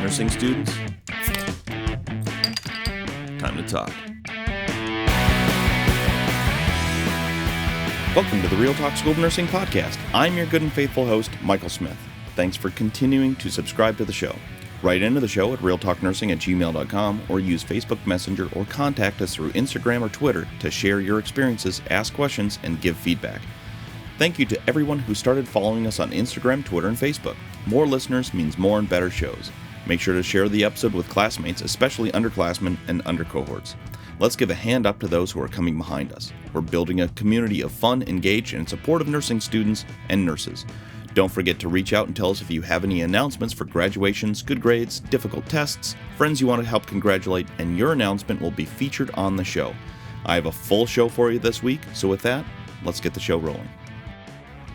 Nursing students, time to talk. Welcome to the Real Talk School of Nursing podcast. I'm your good and faithful host, Michael Smith. Thanks for continuing to subscribe to the show. Write into the show at realtalknursing@gmail.com or use Facebook Messenger or contact us through Instagram or Twitter to share your experiences, ask questions, and give feedback. Thank you to everyone who started following us on Instagram, Twitter, and Facebook. More listeners means more and better shows. Make sure to share the episode with classmates, especially underclassmen and undercohorts. Let's give a hand up to those who are coming behind us. We're building a community of fun, engaged, and supportive nursing students and nurses. Don't forget to reach out and tell us if you have any announcements for graduations, good grades, difficult tests, friends you want to help congratulate, and your announcement will be featured on the show. I have a full show for you this week, so with that, let's get the show rolling.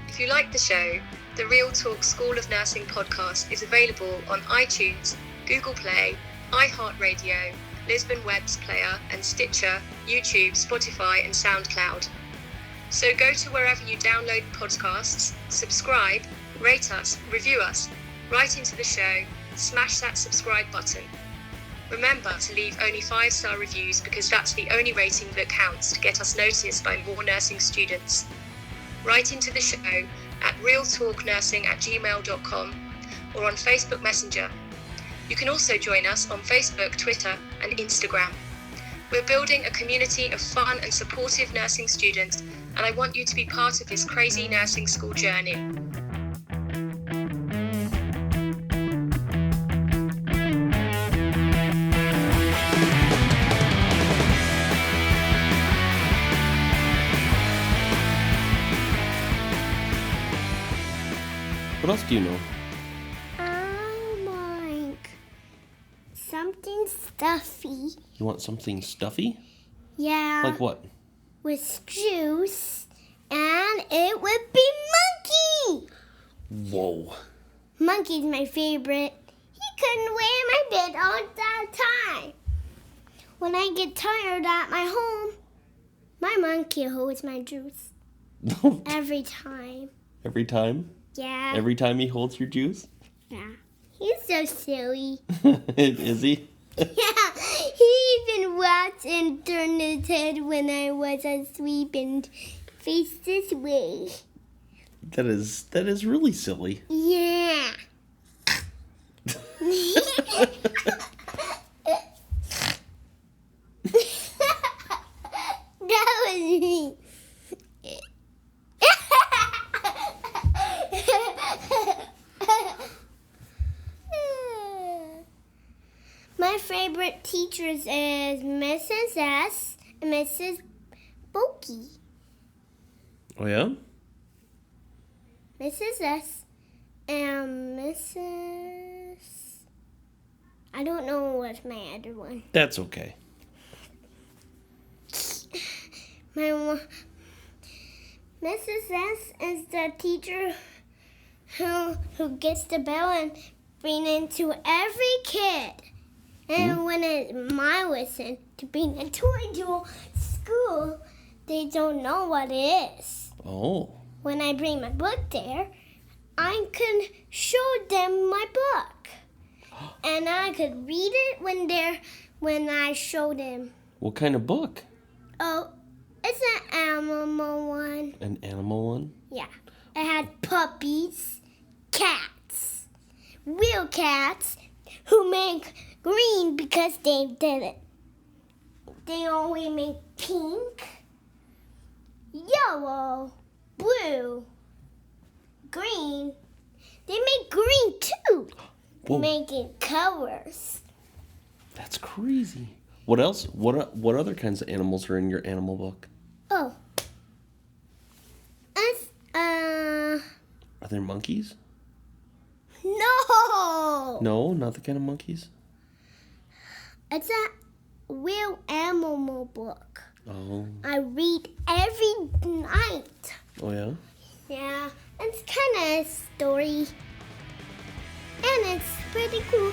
If you like the show, the Real Talk School of Nursing podcast is available on iTunes, Google Play, iHeartRadio, Libsyn Web's Player, and Stitcher, YouTube, Spotify, and SoundCloud. So go to wherever you download podcasts, subscribe, rate us, review us, write into the show, smash that subscribe button. Remember to leave only 5-star reviews because that's the only rating that counts to get us noticed by more nursing students. Write into the show at realtalknursing@gmail.com or on Facebook Messenger. You can also join us on Facebook, Twitter, and Instagram. We're building a community of fun and supportive nursing students, and I want you to be part of this crazy nursing school journey. What else do you know? Something stuffy. You want something stuffy? Yeah. Like what? With juice, and it would be Monkey. Whoa. Monkey's my favorite. He couldn't wear my bed all the time. When I get tired at my home, my monkey holds my juice. Every time. Every time? Yeah. Every time he holds your juice? Yeah. He's so silly. Is he? Yeah. He even walked and turned his head when I was asleep and faced this way. That is really silly. Yeah. That was me. My favorite teachers is Mrs. S and Mrs. Bulky. Oh, yeah? Mrs. S and Mrs. I don't know what's my other one. That's okay. Mrs. S is the teacher who gets the bell and bring it to every kid. And when it's my lesson to bring a toy to school, they don't know what it is. Oh. When I bring my book there, I can show them my book. And I could read it when I show them. What kind of book? Oh, it's an animal one. An animal one? Yeah. It had puppies, cats, real cats who make green because they did it. They only make pink, yellow, blue, green. They make green too. Whoa. Making colors. That's crazy. What else? What other kinds of animals are in your animal book? Oh. It's, Are there monkeys? No. No, not the kind of monkeys? It's a real animal book. Oh. I read every night. Oh, yeah? Yeah, it's kind of a story. And it's pretty cool.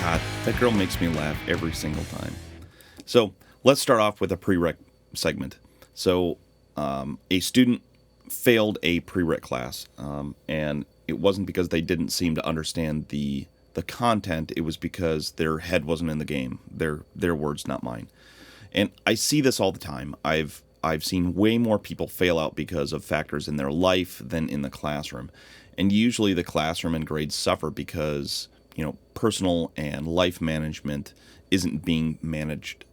God, that girl makes me laugh every single time. So let's start off with a prereq segment. So a student failed a prereq class, and it wasn't because they didn't seem to understand the content. It was because their head wasn't in the game. Their words, not mine. And I see this all the time. I've seen way more people fail out because of factors in their life than in the classroom. And usually the classroom and grades suffer because, personal and life management isn't being managed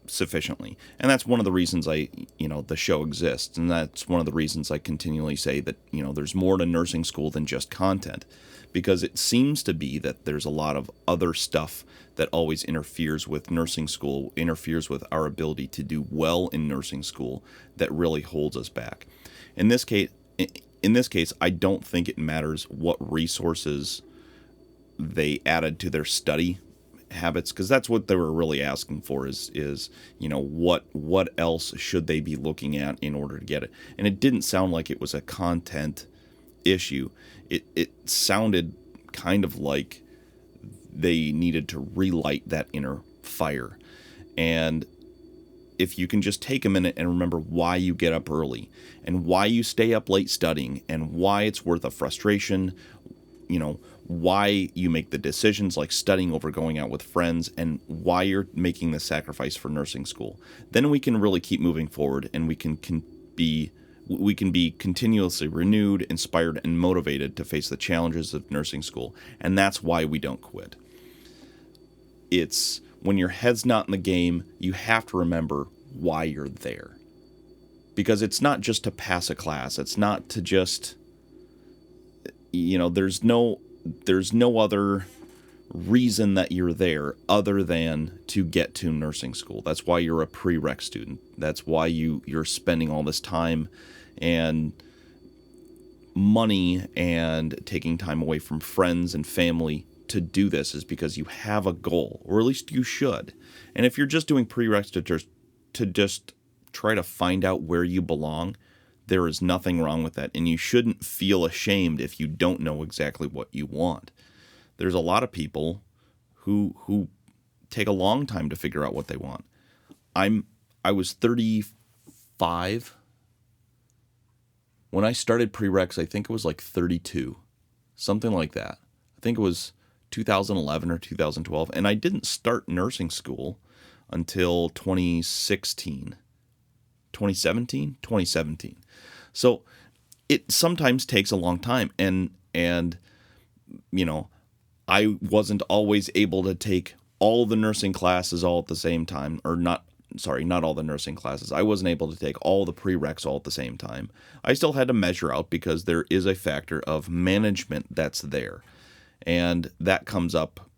sufficiently. And that's one of the reasons the show exists. And that's one of the reasons I continually say that, there's more to nursing school than just content. Because it seems to be that there's a lot of other stuff that always interferes with nursing school, interferes with our ability to do well in nursing school, that really holds us back. In this case, I don't think it matters what resources they added to their study habits, because that's what they were really asking for is what else should they be looking at in order to get it. And it didn't sound like it was a content issue. It sounded kind of like they needed to relight that inner fire. And if you can just take a minute and remember why you get up early and why you stay up late studying and why it's worth a frustration, why you make the decisions like studying over going out with friends, and why you're making the sacrifice for nursing school, then we can really keep moving forward, and we can be continuously renewed, inspired, and motivated to face the challenges of nursing school. And that's why we don't quit. It's when your head's not in the game, you have to remember why you're there. Because it's not just to pass a class. It's not to just, there's no other reason that you're there other than to get to nursing school. That's why you're a Pre-Req student. That's why you're spending all this time and money and taking time away from friends and family to do this, is because you have a goal, or at least you should. And if you're just doing Pre-Reqs to just try to find out where you belong, there is nothing wrong with that. And you shouldn't feel ashamed if you don't know exactly what you want. There's a lot of people who take a long time to figure out what they want. I was 35 when I started Pre-Reqs. I think it was like 32, something like that. I think it was 2011 or 2012, and I didn't start nursing school until 2017. So it sometimes takes a long time, and I wasn't always able to take all the nursing classes all at the same time, or not all the nursing classes. I wasn't able to take all the Pre-Reqs all at the same time. I still had to measure out, because there is a factor of management that's there. And that comes up,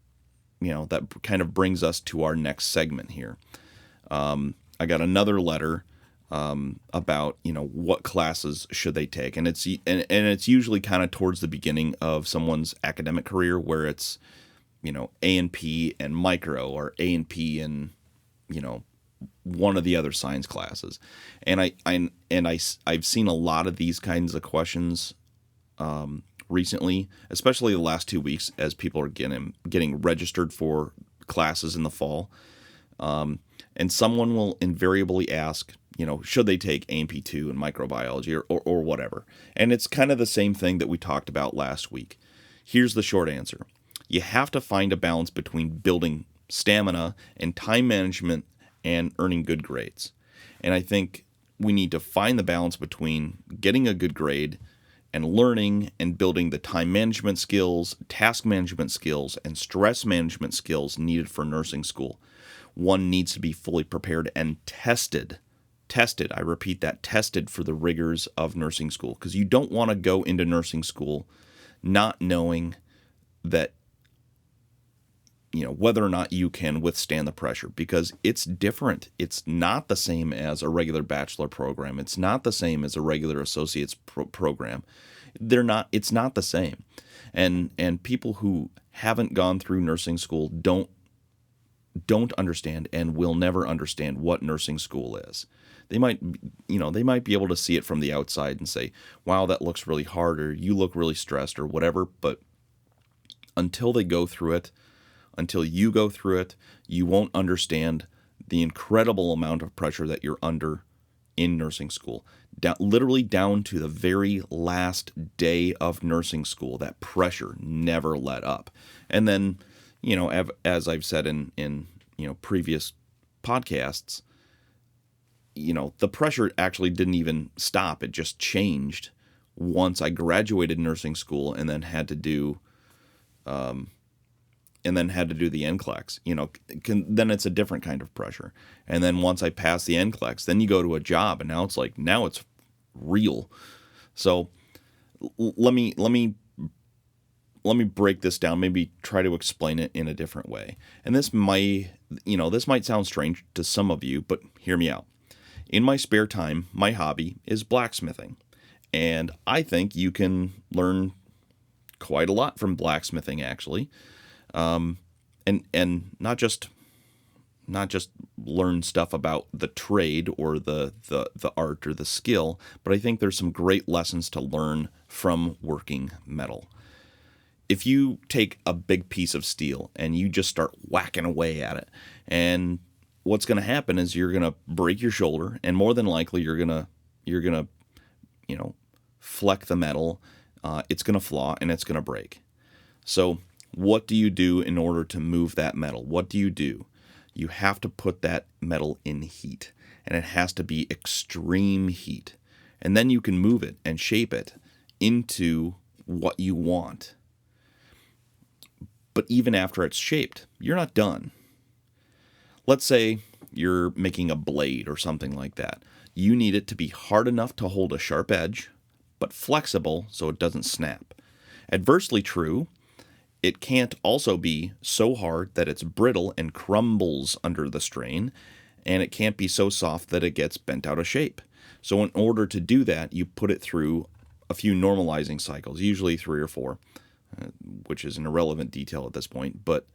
that kind of brings us to our next segment here. I got another letter about, what classes should they take. And it's usually kind of towards the beginning of someone's academic career, where it's, A&P and micro, or A&P and, one of the other science classes. And I've seen a lot of these kinds of questions recently, especially the last 2 weeks, as people are getting registered for classes in the fall. And someone will invariably ask, should they take A&P2 and microbiology or whatever? And it's kind of the same thing that we talked about last week. Here's the short answer. You have to find a balance between building stamina and time management and earning good grades. And I think we need to find the balance between getting a good grade and learning and building the time management skills, task management skills, and stress management skills needed for nursing school. One needs to be fully prepared and tested, I repeat that, tested for the rigors of nursing school, because you don't want to go into nursing school not knowing that, whether or not you can withstand the pressure, because it's different. It's not the same as a regular bachelor program. It's not the same as a regular associate's program. It's not the same. And people who haven't gone through nursing school don't understand and will never understand what nursing school is. They might be able to see it from the outside and say, wow, that looks really hard, or you look really stressed, or whatever. But until they go through it, until you go through it, you won't understand the incredible amount of pressure that you're under in nursing school, literally down to the very last day of nursing school. That pressure never let up. And then, as I've said in previous podcasts, the pressure actually didn't even stop. It just changed once I graduated nursing school and then had to do the NCLEX. Then it's a different kind of pressure. And then once I passed the NCLEX, then you go to a job, and now it's real. So let me break this down, maybe try to explain it in a different way. And this might sound strange to some of you, but hear me out. In my spare time, my hobby is blacksmithing. And I think you can learn quite a lot from blacksmithing, actually. And not just learn stuff about the trade or the art or the skill, but I think there's some great lessons to learn from working metal. If you take a big piece of steel and you just start whacking away at it, and what's going to happen is you're going to break your shoulder, and more than likely you're going to fleck the metal. It's going to flaw and it's going to break. So what do you do in order to move that metal? What do? You have to put that metal in heat, and it has to be extreme heat. And then you can move it and shape it into what you want. But even after it's shaped, you're not done. Let's say you're making a blade or something like that. You need it to be hard enough to hold a sharp edge, but flexible so it doesn't snap. Adversely true, it can't also be so hard that it's brittle and crumbles under the strain, and it can't be so soft that it gets bent out of shape. So in order to do that, you put it through a few normalizing cycles, usually 3 or 4, which is an irrelevant detail at this point, but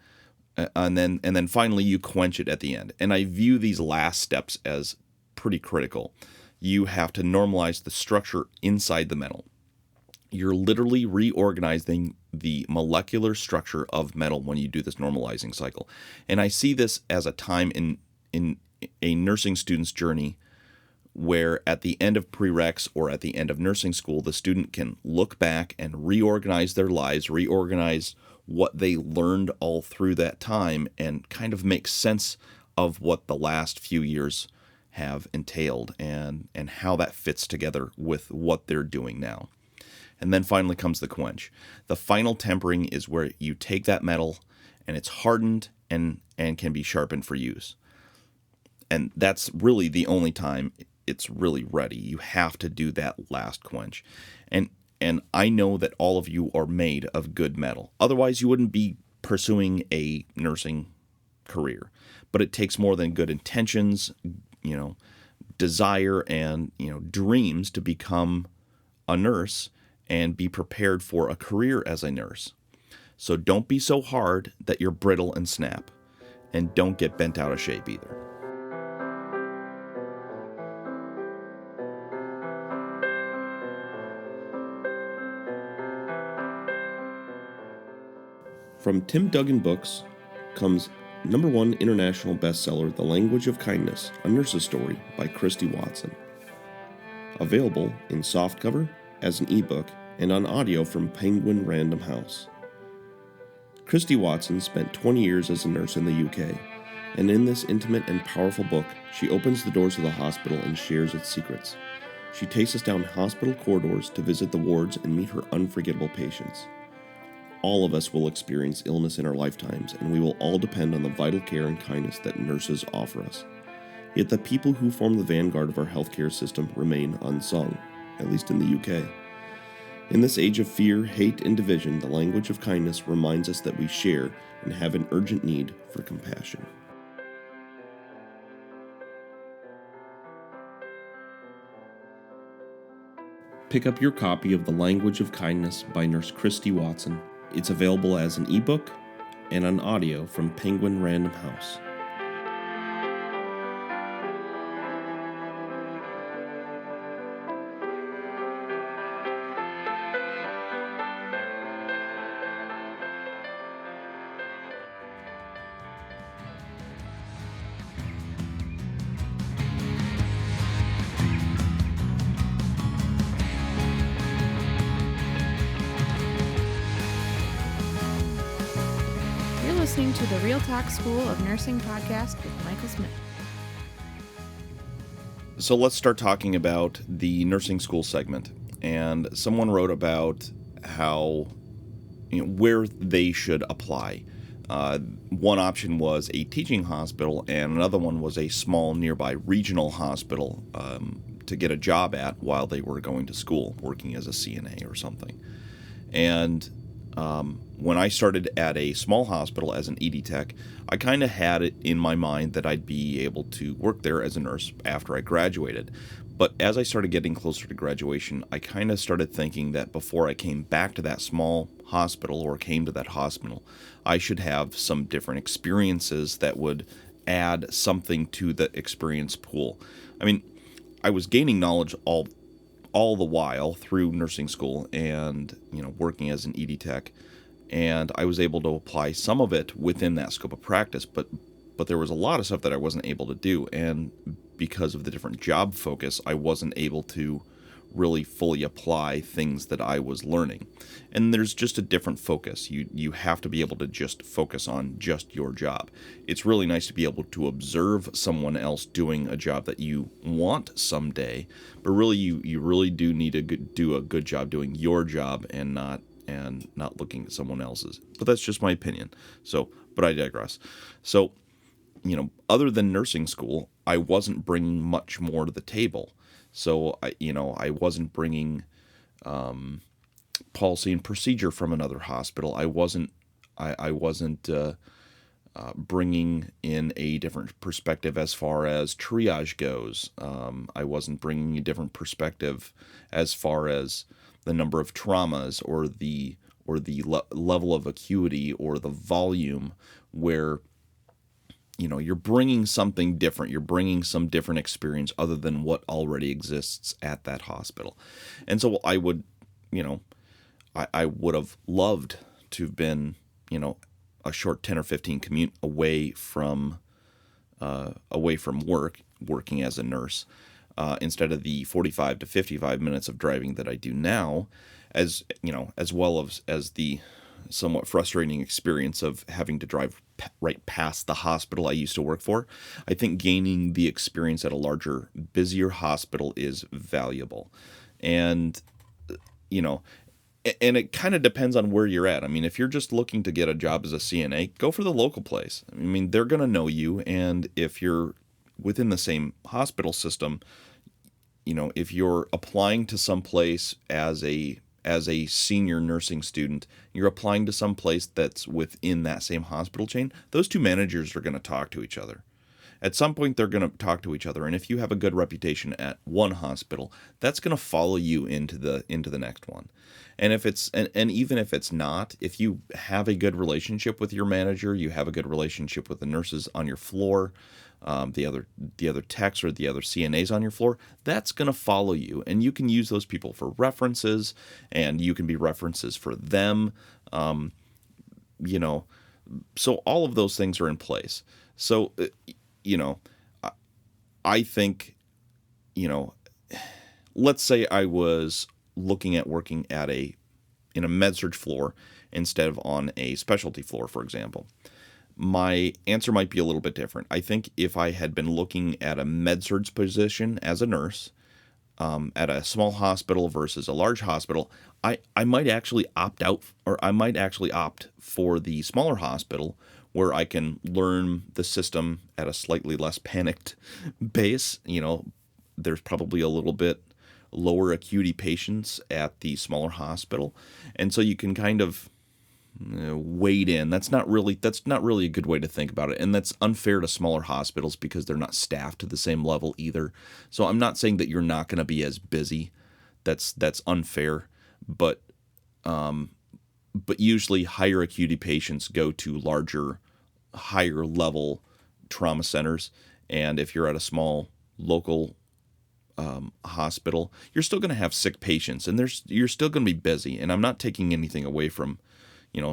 and then finally you quench it at the end. And I view these last steps as pretty critical. You have to normalize the structure inside the metal. You're literally reorganizing the molecular structure of metal when you do this normalizing cycle. And I see this as a time in a nursing student's journey where at the end of Pre-Reqs or at the end of nursing school, the student can look back and reorganize their lives, reorganize what they learned all through that time, and kind of make sense of what the last few years have entailed and how that fits together with what they're doing now. And then finally comes the quench. The final tempering is where you take that metal and it's hardened and can be sharpened for use. And that's really the only time it's really ready. You have to do that last quench. And I know that all of you are made of good metal. Otherwise, you wouldn't be pursuing a nursing career. But it takes more than good intentions, desire, and dreams to become a nurse and be prepared for a career as a nurse. So don't be so hard that you're brittle and snap, and don't get bent out of shape either. From Tim Duggan Books comes #1 international bestseller, The Language of Kindness, A Nurse's Story by Christy Watson. Available in softcover, as an ebook, and on audio from Penguin Random House. Christy Watson spent 20 years as a nurse in the UK, and in this intimate and powerful book, she opens the doors of the hospital and shares its secrets. She takes us down hospital corridors to visit the wards and meet her unforgettable patients. All of us will experience illness in our lifetimes, and we will all depend on the vital care and kindness that nurses offer us. Yet the people who form the vanguard of our healthcare system remain unsung, at least in the UK. In this age of fear, hate, and division, the language of kindness reminds us that we share and have an urgent need for compassion. Pick up your copy of The Language of Kindness by Nurse Christy Watson. It's available as an ebook and on audio from Penguin Random House. listening to the Real Talk School of Nursing podcast with Michael Smith. So let's start talking about the nursing school segment. And someone wrote about how, where they should apply. One option was a teaching hospital, and another one was a small nearby regional hospital to get a job at while they were going to school, working as a CNA or something. And when I started at a small hospital as an ED tech, I kind of had it in my mind that I'd be able to work there as a nurse after I graduated. But as I started getting closer to graduation, I kind of started thinking that before I came back to that small hospital or came to that hospital, I should have some different experiences that would add something to the experience pool. I mean, I was gaining knowledge all the while through nursing school and, working as an ED tech, and I was able to apply some of it within that scope of practice, but there was a lot of stuff that I wasn't able to do, and because of the different job focus, I wasn't able to really fully apply things that I was learning. And there's just a different focus. You have to be able to just focus on just your job. It's really nice to be able to observe someone else doing a job that you want someday, but really you really do need to do a good job doing your job and not looking at someone else's. But that's just my opinion. But I digress. So, other than nursing school, I wasn't bringing much more to the table. So, I wasn't bringing policy and procedure from another hospital. I wasn't bringing in a different perspective as far as triage goes. I wasn't bringing a different perspective as far as the number of traumas or the level of acuity or the volume where you're bringing something different. You're bringing some different experience other than what already exists at that hospital. And so I would, I would have loved to have been, a short 10 or 15 commute away from working as a nurse, instead of the 45 to 55 minutes of driving that I do now, as well as the somewhat frustrating experience of having to drive right past the hospital I used to work for. I think gaining the experience at a larger, busier hospital is valuable. And, and it kind of depends on where you're at. I mean, if you're just looking to get a job as a CNA, go for the local place. I mean, they're going to know you. And if you're within the same hospital system, if you're applying to some place as a senior nursing student, you're applying to some place that's within that same hospital chain, those two managers are going to talk to each other. At some point, they're going to talk to each other, and if you have a good reputation at one hospital, that's going to follow you into the next one. And if it's and even if it's not, if you have a good relationship with your manager, you have a good relationship with the nurses on your floor, the other techs or the other CNAs on your floor, that's going to follow you, and you can use those people for references, and you can be references for them. So all of those things are in place. So, I think, let's say I was looking at working in a med-surg floor instead of on a specialty floor, for example. My answer might be a little bit different. I think if I had been looking at a med-surg position as a nurse at a small hospital versus a large hospital, I might actually opt for the smaller hospital where I can learn the system at a slightly less panicked base. There's probably a little bit lower acuity patients at the smaller hospital, and so you can kind of wade in. That's not really a good way to think about it, and that's unfair to smaller hospitals because they're not staffed to the same level either. So I'm not saying that you're not going to be as busy. That's unfair, but usually higher acuity patients go to larger, higher level trauma centers, and if you're at a small local hospital, you're still going to have sick patients, and you're still going to be busy. And I'm not taking anything away from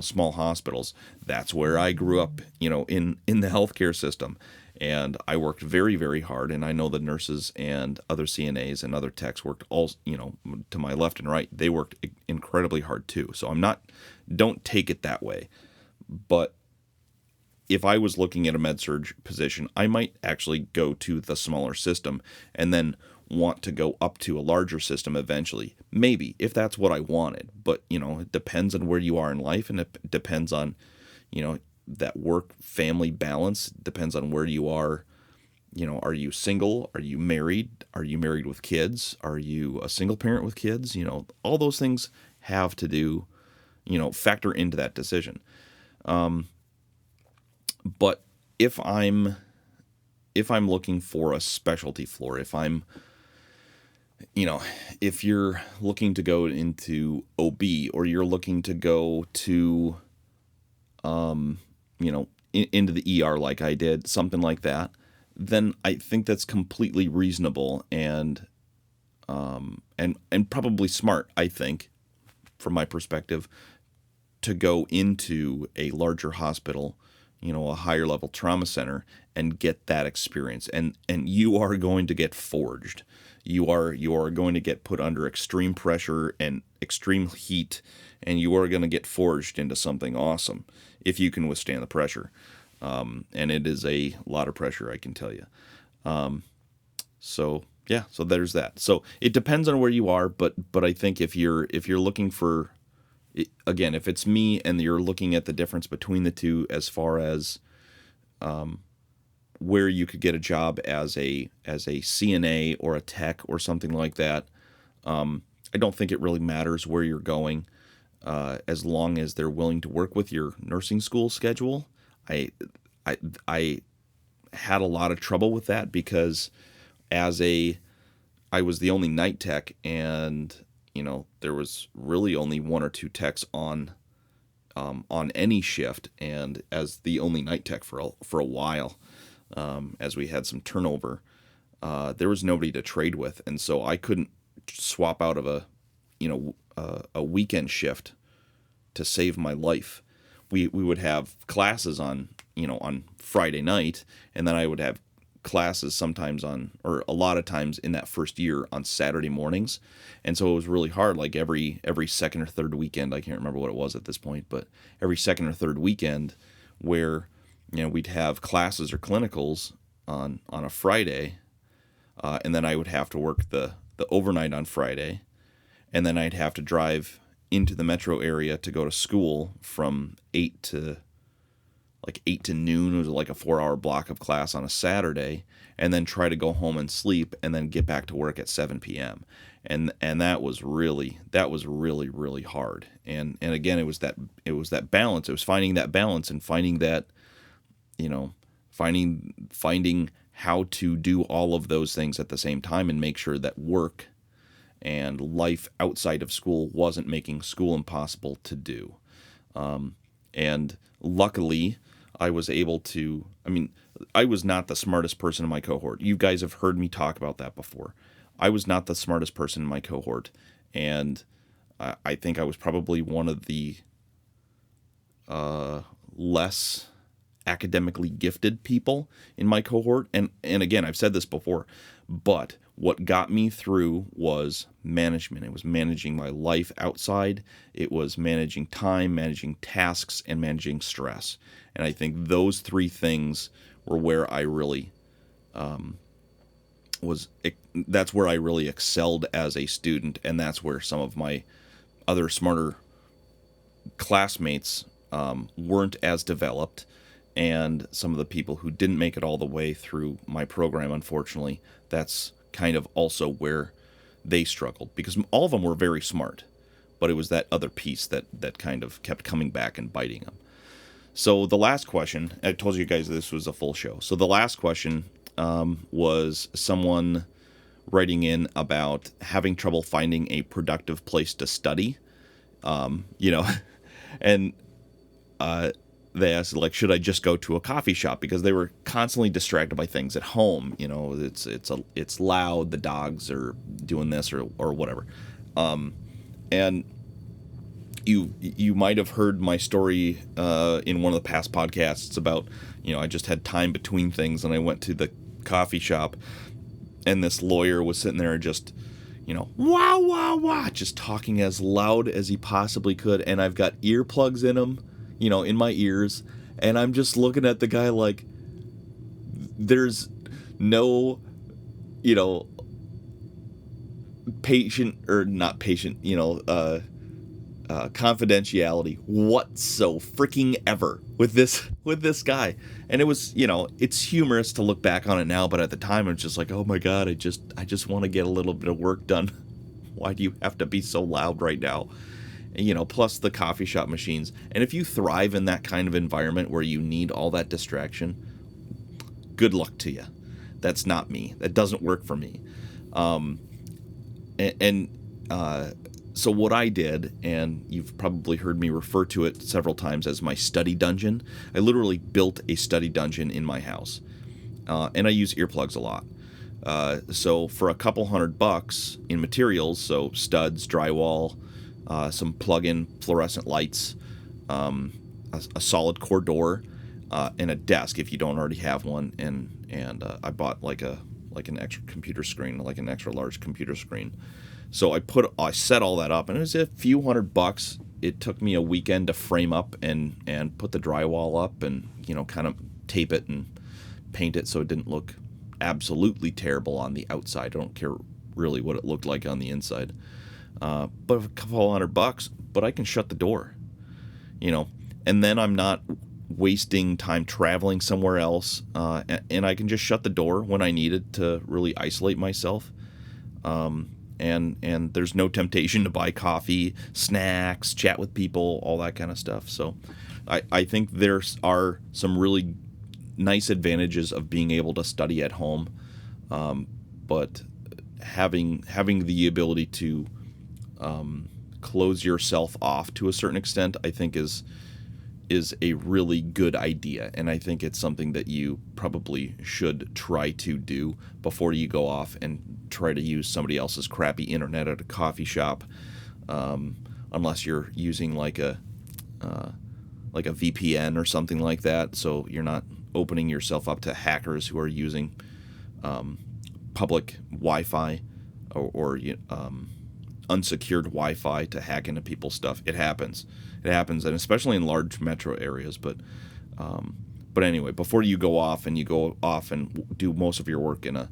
small hospitals. That's where I grew up, in the healthcare system. And I worked very, very hard. And I know the nurses and other CNAs and other techs worked all, to my left and right. They worked incredibly hard too. So don't take it that way. But if I was looking at a med-surg position, I might actually go to the smaller system and then want to go up to a larger system eventually. Maybe, if that's what I wanted. But, it depends on where you are in life, and it depends on, that work-family balance. It depends on where you are. Are you single? Are you married? Are you married with kids? Are you a single parent with kids? All those things have to do, factor into that decision. But if I'm looking for a specialty floor, if you're looking to go into OB, or you're looking to go to, into the ER like I did, something like that, then I think that's completely reasonable and probably smart, I think, from my perspective, to go into a larger hospital, a higher level trauma center, and get that experience. And you are going to get forged. You are going to get put under extreme pressure and extreme heat, and you are going to get forged into something awesome if you can withstand the pressure. And it is a lot of pressure, I can tell you. So there's that. So it depends on where you are, but I think if you're looking for, again, if it's me and you're looking at the difference between the two as far as where you could get a job as a CNA or a tech or something like that, I don't think it really matters where you're going, as long as they're willing to work with your nursing school schedule. I had a lot of trouble with that because I was the only night tech, and there was really only one or two techs on any shift, and as the only night tech for a while, as we had some turnover, there was nobody to trade with, and so I couldn't swap out of a weekend shift to save my life. We would have classes on Friday night, and then I would have classes sometimes or a lot of times in that first year on Saturday mornings. And so it was really hard, like every second or third weekend, I can't remember what it was at this point, but every second or third weekend where, we'd have classes or clinicals on a Friday, and then I would have to work the overnight on Friday, and then I'd have to drive into the metro area to go to school from 8 to noon. It was like a 4-hour block of class on a Saturday, and then try to go home and sleep, and then get back to work at 7 p.m. And that was really, really hard. And again, it was that balance. It was finding that balance and finding that, finding how to do all of those things at the same time and make sure that work and life outside of school wasn't making school impossible to do. And luckily, I was able to, I was not the smartest person in my cohort. You guys have heard me talk about that before. I was not the smartest person in my cohort, and I think I was probably one of the less academically gifted people in my cohort. And again, I've said this before, but what got me through was management. It was managing my life outside. It was managing time, managing tasks, and managing stress. And I think those three things were where I really that's where I really excelled as a student, and that's where some of my other smarter classmates weren't as developed, and some of the people who didn't make it all the way through my program, unfortunately, that's kind of also where they struggled, because all of them were very smart, but it was that other piece that kind of kept coming back and biting them. So the last question, I told you guys this was a full show. So the last question was someone writing in about having trouble finding a productive place to study, and they asked, like, should I just go to a coffee shop? Because they were constantly distracted by things at home. It's loud, the dogs are doing this or whatever. And you might have heard my story in one of the past podcasts about, I just had time between things, and I went to the coffee shop, and this lawyer was sitting there just, wah, wah, wah, just talking as loud as he possibly could. And I've got earplugs in him, in my ears, And I'm just looking at the guy like, there's no, patient or not patient, confidentiality whatsoever with this guy. And it was, it's humorous to look back on it now, but at the time it's just like, oh my God, I just want to get a little bit of work done. Why do you have to be so loud right now? And, plus the coffee shop machines. And if you thrive in that kind of environment where you need all that distraction, good luck to you. That's not me. That doesn't work for me. So what I did, and you've probably heard me refer to it several times as my study dungeon. I literally built a study dungeon in my house. And I use earplugs a lot. So for a couple $100 in materials, so studs, drywall, some plug-in fluorescent lights, a solid core door, and a desk if you don't already have one, and I bought like an extra computer screen, like an extra large computer screen. So I set all that up, and it was a few $100. It took me a weekend to frame up and put the drywall up and kind of tape it and paint it so it didn't look absolutely terrible on the outside. I don't care really what it looked like on the inside. But a couple $100, but I can shut the door, and then I'm not wasting time traveling somewhere else, and I can just shut the door when I need it to really isolate myself. And there's no temptation to buy coffee, snacks, chat with people, all that kind of stuff. So I think there are some really nice advantages of being able to study at home, but having the ability to close yourself off to a certain extent, I think is a really good idea, and I think it's something that you probably should try to do before you go off and try to use somebody else's crappy internet at a coffee shop, unless you're using like a VPN or something like that, so you're not opening yourself up to hackers who are using public Wi-Fi or unsecured Wi-Fi to hack into people's stuff. It happens, and especially in large metro areas. But anyway, before you go off and do most of your work in a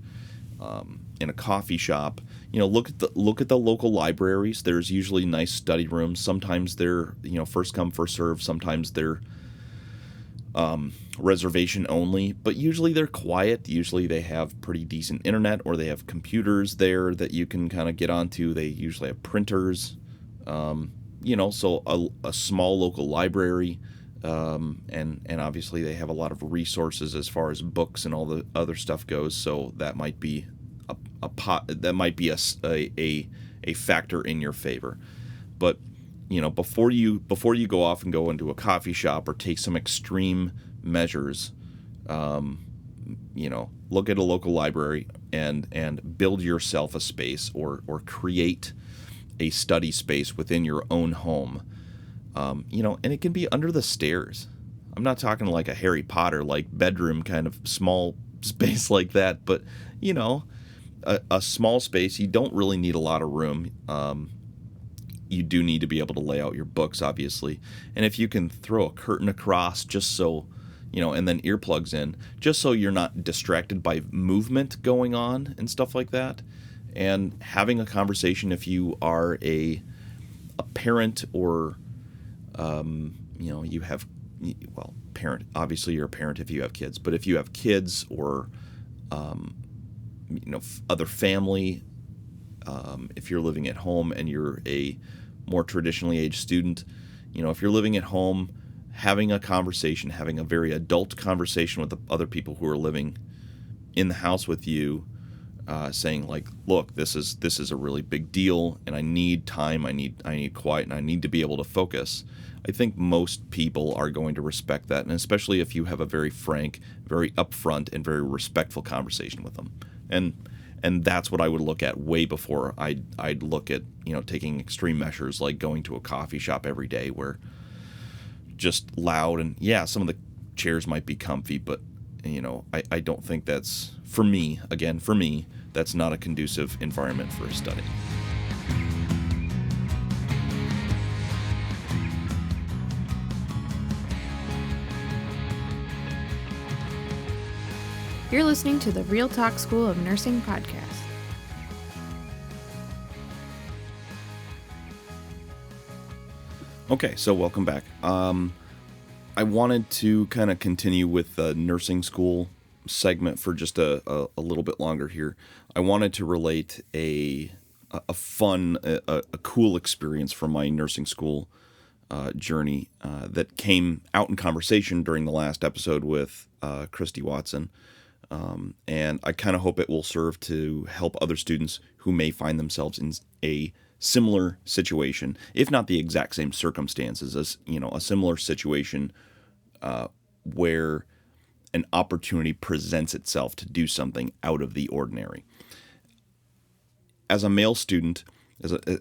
coffee shop, look at the local libraries. There's usually nice study rooms. Sometimes they're first come first serve. Sometimes they're reservation only, but usually they're quiet. Usually they have pretty decent internet, or they have computers there that you can kind of get onto. They usually have printers, so a small local library, and obviously they have a lot of resources as far as books and all the other stuff goes. So that might be a factor in your favor. But before you go off and go into a coffee shop or take some extreme measures, look at a local library and build yourself a space or create a study space within your own home. And it can be under the stairs. I'm not talking like a Harry Potter like bedroom kind of small space like that, but a small space. You don't really need a lot of room. You do need to be able to lay out your books, obviously. And if you can throw a curtain across just so, and then earplugs in, just so you're not distracted by movement going on and stuff like that. And having a conversation if you are a parent or, you have, parent, obviously you're a parent if you have kids. But if you have kids or, other family, if you're living at home and you're a more traditionally aged student, if you're living at home, having a conversation, having a very adult conversation with the other people who are living in the house with you, saying like, look, this is a really big deal, and I need time, I need quiet, and I need to be able to focus. I think most people are going to respect that, and especially if you have a very frank, very upfront, and very respectful conversation with them. And that's what I would look at way before I'd look at, taking extreme measures like going to a coffee shop every day where just loud and, yeah, some of the chairs might be comfy, but, I don't think that's, for me, that's not a conducive environment for a study. You're listening to the Real Talk School of Nursing podcast. Okay, so welcome back. I wanted to kind of continue with the nursing school segment for just a little bit longer here. I wanted to relate a fun, cool experience from my nursing school journey that came out in conversation during the last episode with Christy Watson. And I kind of hope it will serve to help other students who may find themselves in a similar situation, if not the exact same circumstances, as a similar situation where an opportunity presents itself to do something out of the ordinary. As a male student,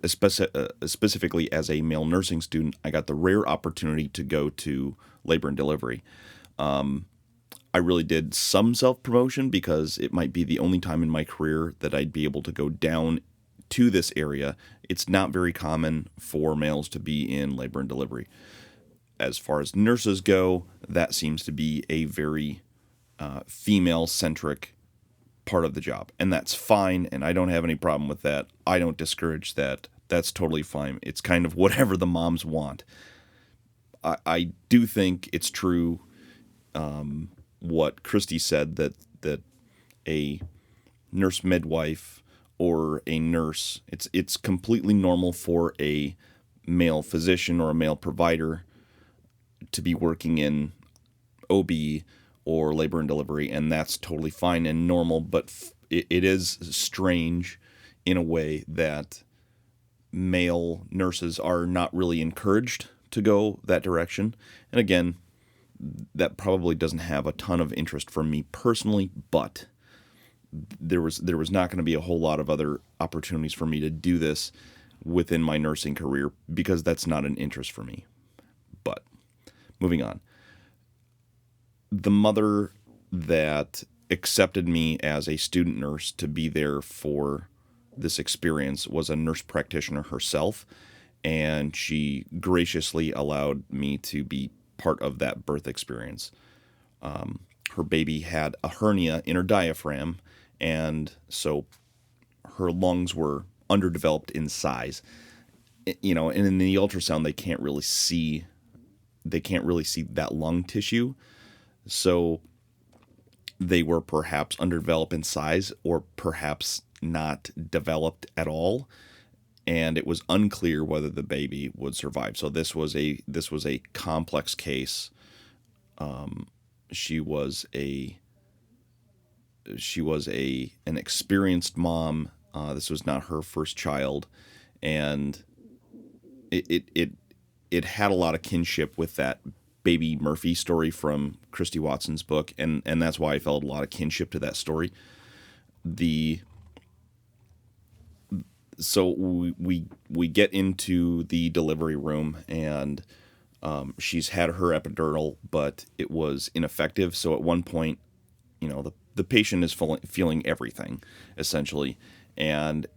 specifically as a male nursing student, I got the rare opportunity to go to labor and delivery. I really did some self-promotion because it might be the only time in my career that I'd be able to go down to this area. It's not very common for males to be in labor and delivery. As far as nurses go, that seems to be a very female-centric part of the job. And that's fine, and I don't have any problem with that. I don't discourage that. That's totally fine. It's kind of whatever the moms want. I do think it's true what Christy said, that a nurse midwife or a nurse, it's completely normal for a male physician or a male provider to be working in OB or labor and delivery, and that's totally fine and normal, but it is strange in a way that male nurses are not really encouraged to go that direction. And again, that probably doesn't have a ton of interest from me personally, but there was not going to be a whole lot of other opportunities for me to do this within my nursing career because that's not an interest for me. But moving on. The mother that accepted me as a student nurse to be there for this experience was a nurse practitioner herself, and she graciously allowed me to be part of that birth experience. Her baby had a hernia in her diaphragm, and so her lungs were underdeveloped in size. And in the ultrasound they can't really see that lung tissue. So they were perhaps underdeveloped in size or perhaps not developed at all, and it was unclear whether the baby would survive. So this was a complex case. She was an experienced mom. This was not her first child, and it had a lot of kinship with that Baby Murphy story from Christy Watson's book, and that's why I felt a lot of kinship to that story. So we get into the delivery room, and she's had her epidural, but it was ineffective. So at one point, the patient is feeling everything, essentially. And,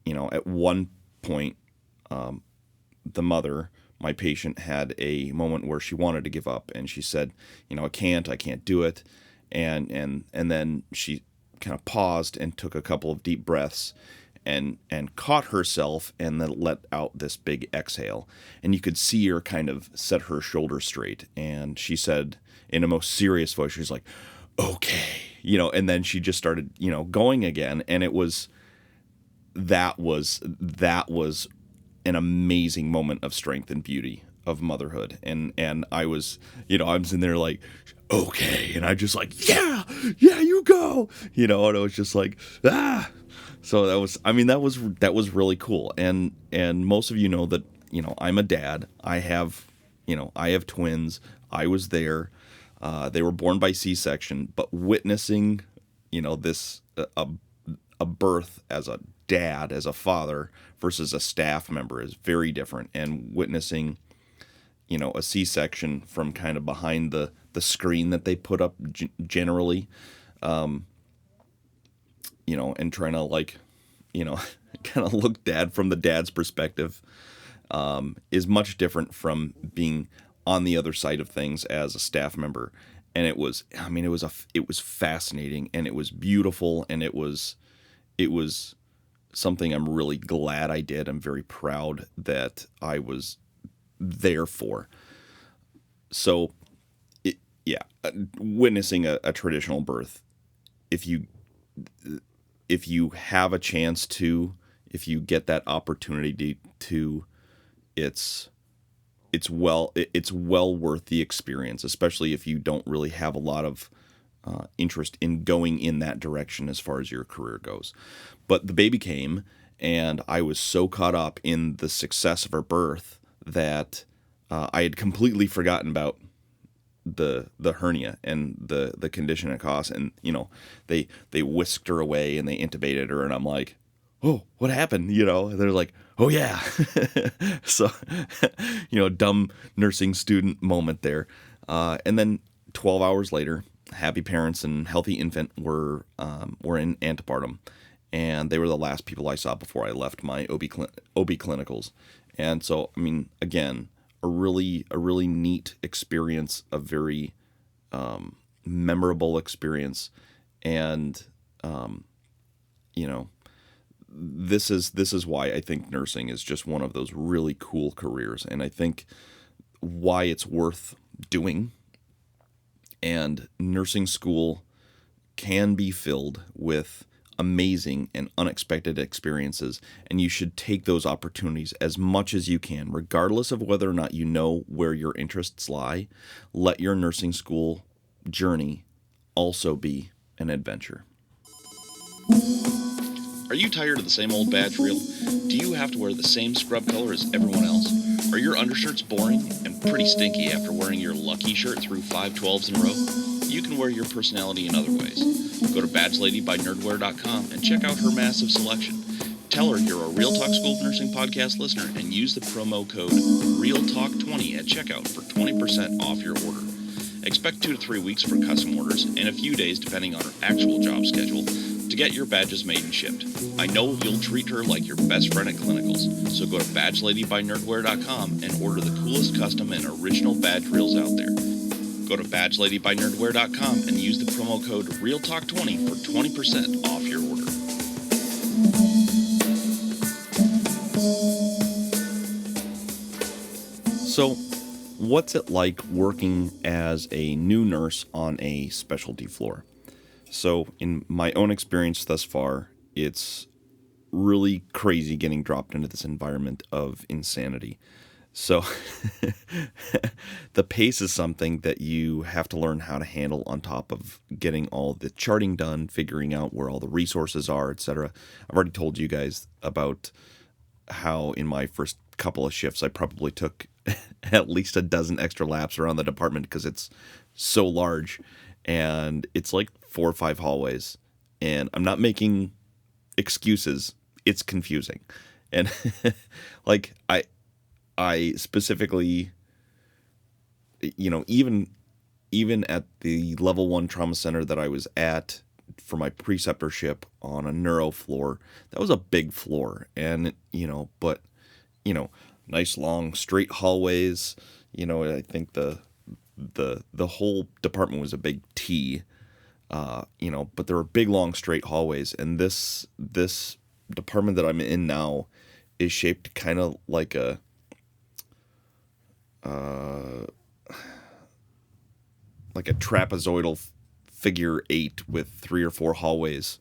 at one point, the mother, my patient, had a moment where she wanted to give up, and she said, I can't do it. And then she kind of paused and took a couple of deep breaths and caught herself and then let out this big exhale. And you could see her kind of set her shoulders straight. And she said in a most serious voice, she's like, okay, and then she just started, going again. And that was an amazing moment of strength and beauty of motherhood. And I was, I'm sitting there like, okay. And I just like, yeah, you go, and I was just like, ah. So that was really cool. And most of you know that, I'm a dad. I have twins. I was there. They were born by C-section, but witnessing, this, a birth as a dad, as a father versus a staff member is very different. And witnessing, a C-section from kind of behind the screen that they put up generally, and trying to kind of look dad from the dad's perspective, is much different from being on the other side of things as a staff member. And it was fascinating, and it was beautiful, and it was something I'm really glad I did. I'm very proud that I was there for. So, witnessing a traditional birth, if you have a chance to, if you get that opportunity to, it's well worth the experience, especially if you don't really have a lot of interest in going in that direction as far as your career goes. But the baby came, and I was so caught up in the success of her birth that I had completely forgotten about the hernia and the condition it caused. And they whisked her away and they intubated her, and I'm like, oh, what happened? They're like, oh yeah. So, dumb nursing student moment there. And then 12 hours later, happy parents and healthy infant were in antepartum, and they were the last people I saw before I left my OB clinicals. And so, again, a really neat experience, a very memorable experience, and this is why I think nursing is just one of those really cool careers, and I think why it's worth doing. And nursing school can be filled with amazing and unexpected experiences, and you should take those opportunities as much as you can, regardless of whether or not you know where your interests lie. Let your nursing school journey also be an adventure. Are you tired of the same old badge reel? Do you have to wear the same scrub color as everyone else? Are your undershirts boring and pretty stinky after wearing your lucky shirt through 5 12s in a row? You can wear your personality in other ways. Go to badgeladybynerdwear.com and check out her massive selection. Tell her you're a Real Talk School of Nursing podcast listener and use the promo code REALTALK20 at checkout for 20% off your order. Expect 2 to 3 weeks for custom orders and a few days depending on her actual job schedule to get your badges made and shipped. I know you'll treat her like your best friend at clinicals, so go to badgeladybynerdwear.com and order the coolest custom and original badge reels out there. Go to badgeladybynerdwear.com and use the promo code REALTALK20 for 20% off your order. So, what's it like working as a new nurse on a specialty floor? So, in my own experience thus far, it's really crazy getting dropped into this environment of insanity. So, the pace is something that you have to learn how to handle on top of getting all the charting done, figuring out where all the resources are, etc. I've already told you guys about how in my first couple of shifts, I probably took at least a dozen extra laps around the department because it's so large, and it's like 4 or 5 hallways, and I'm not making excuses. It's confusing. And like I specifically, even at the level 1 trauma center that I was at for my preceptorship on a neuro floor, that was a big floor, and but nice long straight hallways. I think the whole department was a big T. But there were big long straight hallways, and this department that I'm in now is shaped kind of like a trapezoidal figure 8 with 3 or 4 hallways,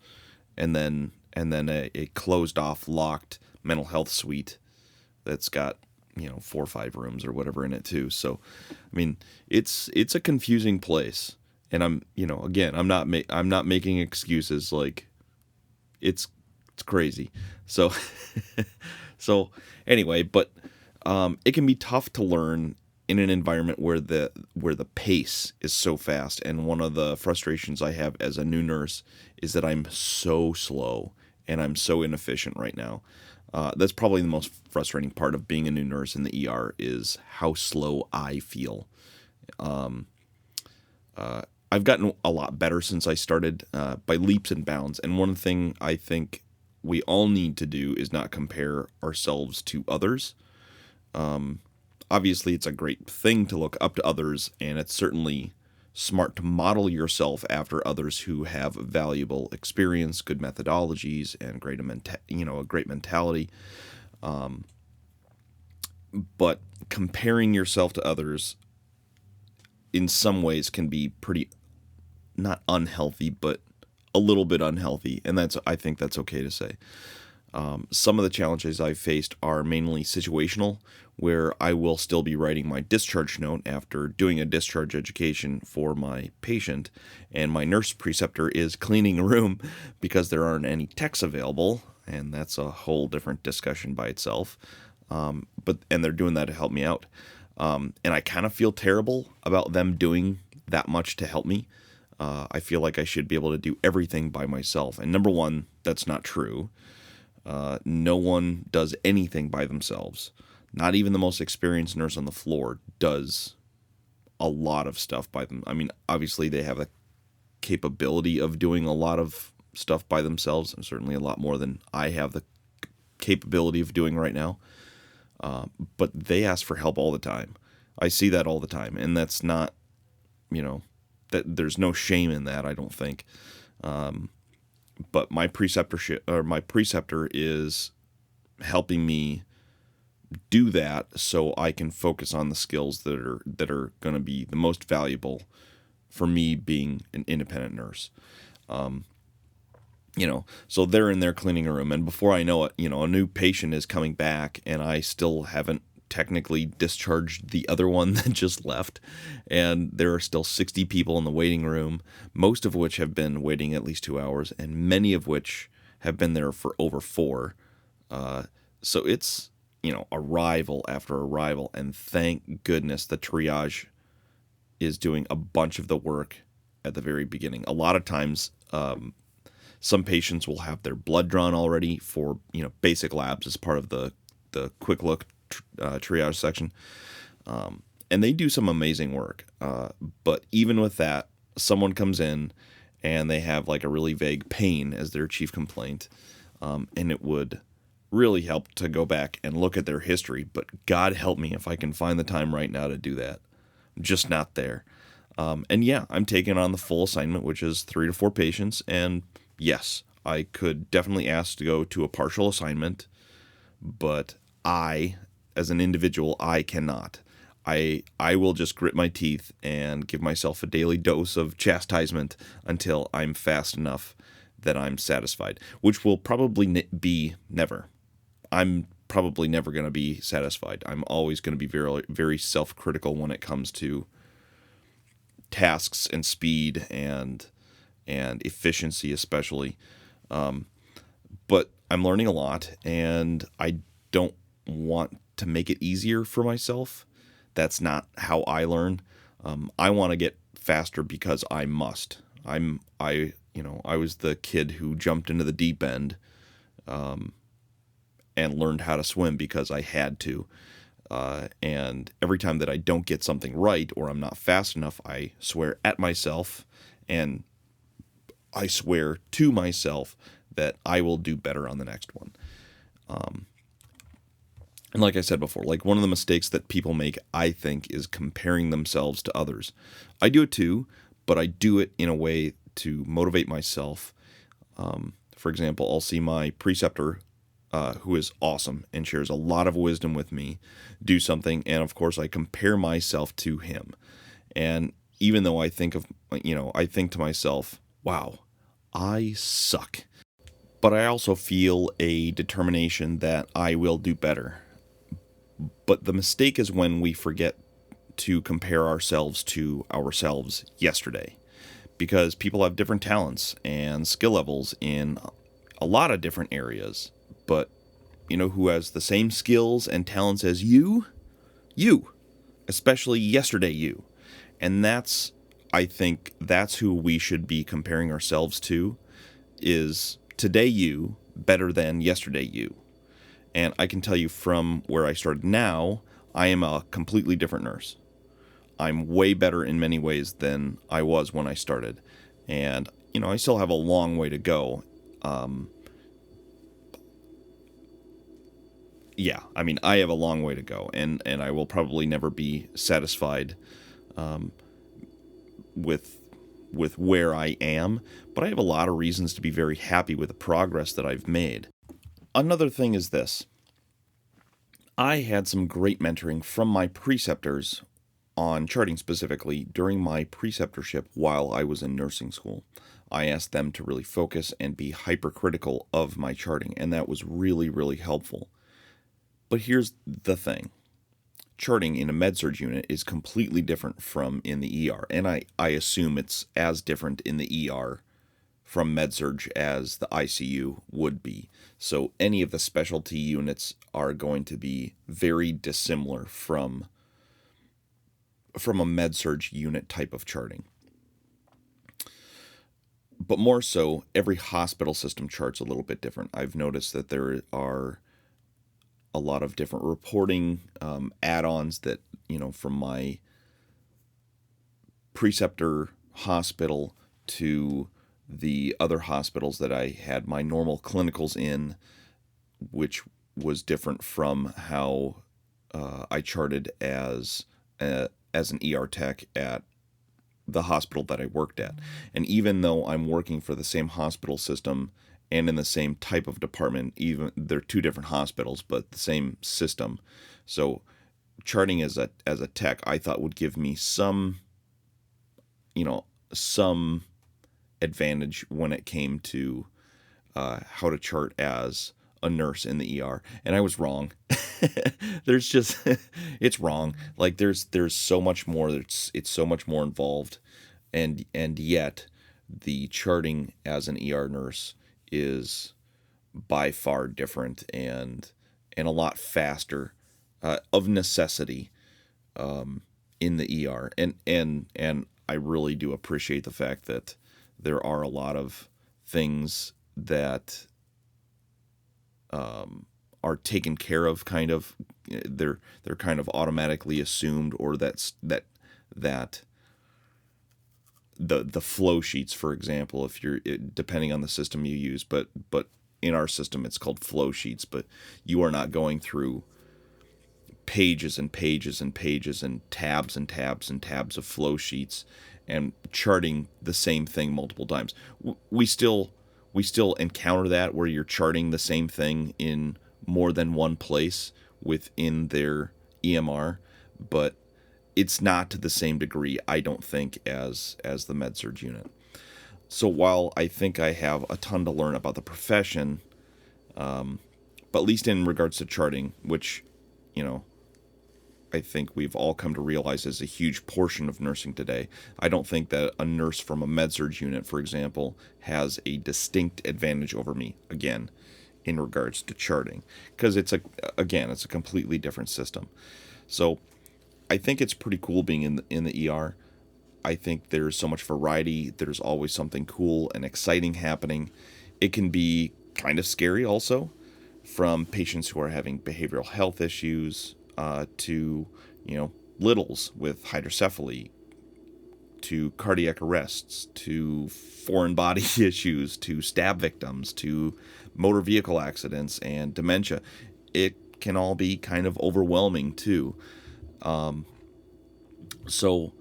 and then a closed off locked mental health suite that's got 4 or 5 rooms or whatever in it too. So it's a confusing place, and I'm not making excuses. Like it's crazy. So anyway, but it can be tough to learn in an environment where the pace is so fast. And one of the frustrations I have as a new nurse is that I'm so slow and I'm so inefficient right now. That's probably the most frustrating part of being a new nurse in the ER is how slow I feel. I've gotten a lot better since I started by leaps and bounds. And one thing I think we all need to do is not compare ourselves to others. Obviously, it's a great thing to look up to others, and it's certainly smart to model yourself after others who have valuable experience, good methodologies, and a great mentality. But comparing yourself to others in some ways can be pretty, not unhealthy, but a little bit unhealthy. And I think that's okay to say. Some of the challenges I've faced are mainly situational, where I will still be writing my discharge note after doing a discharge education for my patient, and my nurse preceptor is cleaning a room because there aren't any techs available, and that's a whole different discussion by itself. And they're doing that to help me out. And I kind of feel terrible about them doing that much to help me. I feel like I should be able to do everything by myself. And number one, that's not true. No one does anything by themselves. Not even the most experienced nurse on the floor does a lot of stuff by them. I mean, obviously they have a capability of doing a lot of stuff by themselves, and certainly a lot more than I have the capability of doing right now. But they ask for help all the time. I see that all the time, and that's not, that there's no shame in that, I don't think. But my preceptor is helping me do that so I can focus on the skills that are going to be the most valuable for me being an independent nurse. So they're in there cleaning a room, and before I know it, a new patient is coming back, and I still haven't technically discharged the other one that just left, and there are still 60 people in the waiting room, most of which have been waiting at least 2 hours, and many of which have been there for over 4. So it's, arrival after arrival, and thank goodness the triage is doing a bunch of the work at the very beginning. A lot of times, some patients will have their blood drawn already for, basic labs as part of the quick look triage section. And they do some amazing work. But even with that, someone comes in and they have like a really vague pain as their chief complaint. And it would really help to go back and look at their history. But God help me if I can find the time right now to do that. I'm just not there. And yeah, I'm taking on the full assignment, which is 3 to 4 patients. And yes, I could definitely ask to go to a partial assignment, but as an individual, I cannot. I will just grit my teeth and give myself a daily dose of chastisement until I'm fast enough that I'm satisfied, which will probably be never. I'm probably never going to be satisfied. I'm always going to be very, very self-critical when it comes to tasks and speed and efficiency especially. But I'm learning a lot, and I don't want to make it easier for myself. That's not how I learn. I want to get faster because I must. I was the kid who jumped into the deep end and learned how to swim because I had to. And every time that I don't get something right or I'm not fast enough, I swear at myself, and I swear to myself that I will do better on the next one. And like I said before, like one of the mistakes that people make, I think, is comparing themselves to others. I do it too, but I do it in a way to motivate myself. For example, I'll see my preceptor, who is awesome and shares a lot of wisdom with me, do something, and of course I compare myself to him. And even though I think to myself, wow, I suck. But I also feel a determination that I will do better. But the mistake is when we forget to compare ourselves to ourselves yesterday, because people have different talents and skill levels in a lot of different areas. But who has the same skills and talents as you? You, especially yesterday you. And I think that's who we should be comparing ourselves to, is today you better than yesterday you. And I can tell you from where I started now, I am a completely different nurse. I'm way better in many ways than I was when I started. And, I still have a long way to go. I have a long way to go, and I will probably never be satisfied where I am, but I have a lot of reasons to be very happy with the progress that I've made. Another thing is this. I had some great mentoring from my preceptors on charting specifically during my preceptorship while I was in nursing school. I asked them to really focus and be hypercritical of my charting, and that was really, really helpful. But here's the thing. Charting in a med-surg unit is completely different from in the ER, and I assume it's as different in the ER from med-surg as the ICU would be. So any of the specialty units are going to be very dissimilar from a med-surg unit type of charting. But more so, every hospital system charts a little bit different. I've noticed that there are a lot of different reporting add-ons that, from my preceptor hospital to the other hospitals that I had my normal clinicals in, which was different from how I charted as an ER tech at the hospital that I worked at. And even though I'm working for the same hospital system and in the same type of department, even they're two different hospitals, but the same system. So charting as a tech, I thought would give me some advantage when it came to how to chart as a nurse in the ER. And I was wrong. It's wrong. Like there's so much more. It's so much more involved. And yet the charting as an ER nurse is by far different and a lot faster, of necessity, in the ER. And I really do appreciate the fact that there are a lot of things that are taken care of, kind of. They're kind of automatically assumed, or that the flow sheets, for example, if you're depending on the system you use, but in our system it's called flow sheets, but you are not going through pages and pages and pages and tabs and tabs and tabs of flow sheets and charting the same thing multiple times. We still encounter that, where you're charting the same thing in more than one place within their EMR, but it's not to the same degree, I don't think, as the med-surg unit. So while I think I have a ton to learn about the profession, but at least in regards to charting, which, I think we've all come to realize is a huge portion of nursing today, I don't think that a nurse from a med-surg unit, for example, has a distinct advantage over me, again, in regards to charting, because it's a completely different system. So I think it's pretty cool being in the ER. I think there's so much variety. There's always something cool and exciting happening. It can be kind of scary also, from patients who are having behavioral health issues to, littles with hydrocephaly, to cardiac arrests, to foreign body issues, to stab victims, to motor vehicle accidents and dementia. It can all be kind of overwhelming too. So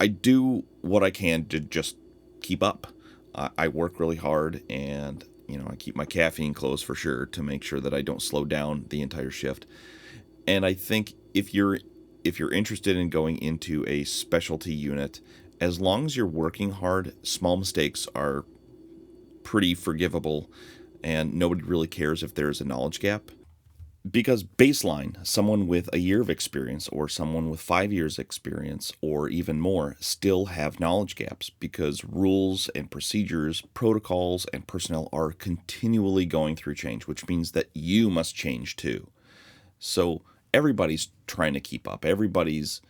I do what I can to just keep up. I work really hard, and I keep my caffeine close for sure to make sure that I don't slow down the entire shift. And I think if you're interested in going into a specialty unit, as long as you're working hard, small mistakes are pretty forgivable, and nobody really cares if there's a knowledge gap. Because baseline, someone with a year of experience or someone with 5 years experience or even more still have knowledge gaps, because rules and procedures, protocols, and personnel are continually going through change, which means that you must change too. So everybody's trying to keep up. Everybody's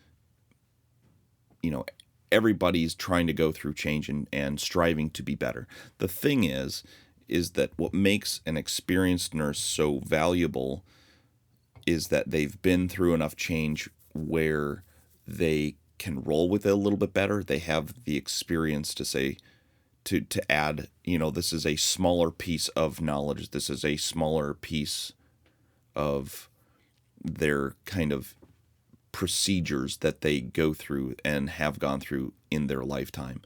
trying to go through change and striving to be better. The thing is that what makes an experienced nurse so valuable is that they've been through enough change where they can roll with it a little bit better. They have the experience to say, to add, this is a smaller piece of knowledge. This is a smaller piece of their kind of procedures that they go through and have gone through in their lifetime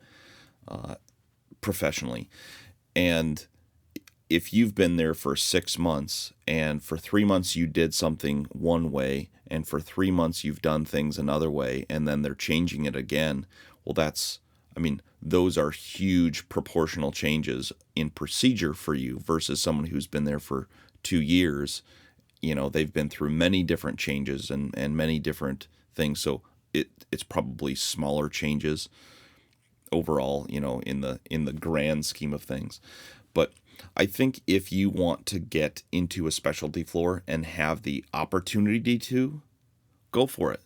professionally. And if you've been there for 6 months and for 3 months you did something one way and for 3 months you've done things another way and then they're changing it again, well, those are huge proportional changes in procedure for you versus someone who's been there for 2 years. They've been through many different changes and many different things. So it's probably smaller changes overall, in the grand scheme of things. But I think if you want to get into a specialty floor and have the opportunity to, go for it.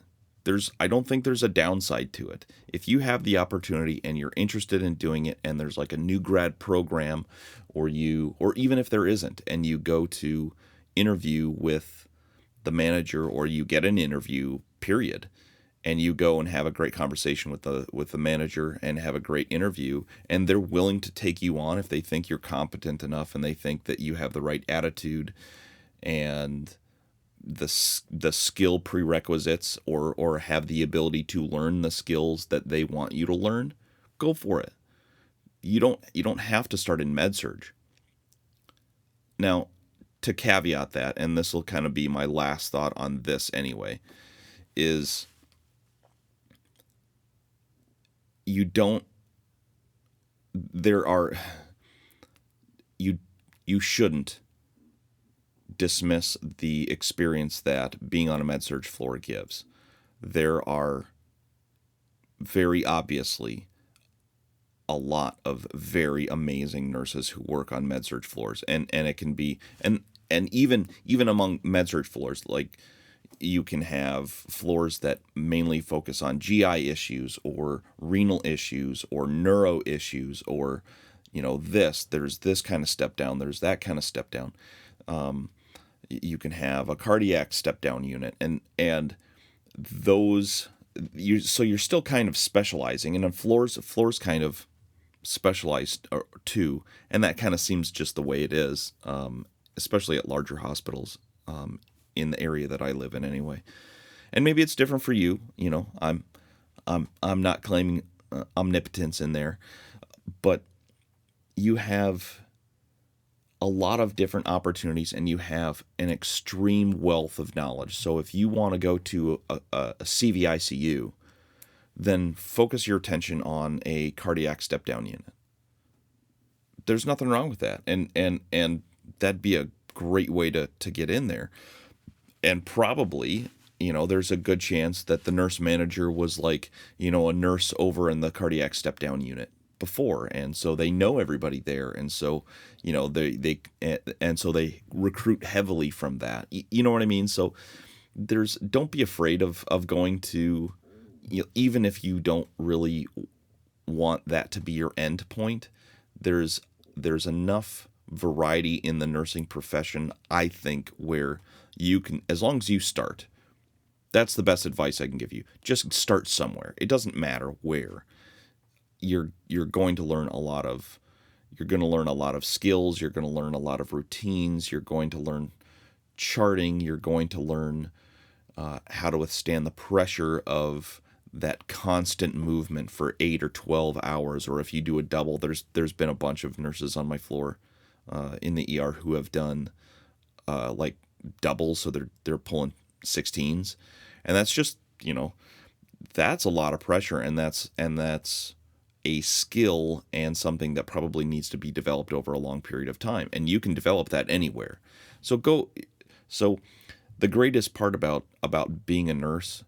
I don't think there's a downside to it. If you have the opportunity and you're interested in doing it and there's like a new grad program or even if there isn't, and you go to interview with the manager or you get an interview, period, and you go and have a great conversation with the manager and have a great interview, and they're willing to take you on if they think you're competent enough and they think that you have the right attitude and the skill prerequisites or have the ability to learn the skills that they want you to learn, go for it. You don't have to start in med-surg. Now, to caveat that, and this will kind of be my last thought on this anyway, is you shouldn't dismiss the experience that being on a med-surg floor gives. There are very obviously a lot of very amazing nurses who work on med-surg floors, and it can be and even among med-surg floors, like you can have floors that mainly focus on GI issues or renal issues or neuro issues or there's this kind of step down, there's that kind of step down. You can have a cardiac step down unit and those so you're still kind of specializing, and then floors kind of specialized too, and that kind of seems just the way it is, especially at larger hospitals in the area that I live in anyway. And maybe it's different for you. I'm not claiming omnipotence in there, but you have a lot of different opportunities and you have an extreme wealth of knowledge. So if you want to go to a CVICU, then focus your attention on a cardiac step-down unit. There's nothing wrong with that. And that'd be a great way to get in there. And probably, there's a good chance that the nurse manager was like, a nurse over in the cardiac step-down unit before. And so they know everybody there. And so, so they recruit heavily from that. You know what I mean? So don't be afraid of going to, even if you don't really want that to be your end point, there's enough variety in the nursing profession, I think, where you can, as long as you start, that's the best advice I can give you. Just start somewhere. It doesn't matter where. You're going to learn a lot of skills, you're going to learn a lot of routines, you're going to learn charting, you're going to learn how to withstand the pressure of that constant movement for 8 or 12 hours, or if you do a double, there's been a bunch of nurses on my floor in the ER who have done like doubles, so they're pulling 16s, and that's just, that's a lot of pressure, and that's a skill and something that probably needs to be developed over a long period of time, and you can develop that anywhere. So the greatest part about being a nurse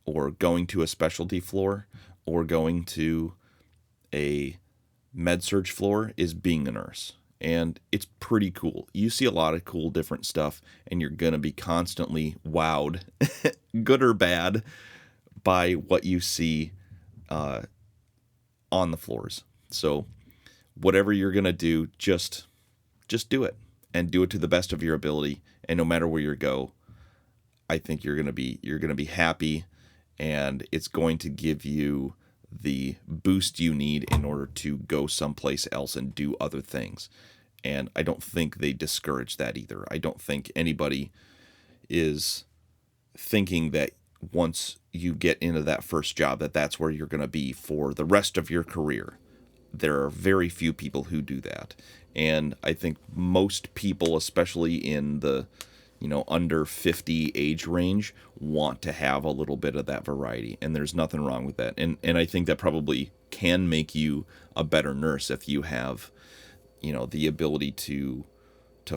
or going to a specialty floor or going to a med-surg floor is being a nurse. And it's pretty cool. You see a lot of cool different stuff, and you're going to be constantly wowed, good or bad, by what you see on the floors. So whatever you're going to do, just do it, and do it to the best of your ability. And no matter where you go, I think you're going to be happy, and it's going to give you the boost you need in order to go someplace else and do other things. And I don't think they discourage that either. I don't think anybody is thinking that once you get into that first job, that's where you're going to be for the rest of your career. There are very few people who do that. And I think most people, especially in the, under 50 age range, want to have a little bit of that variety. And there's nothing wrong with that. And I think that probably can make you a better nurse if you have, the ability to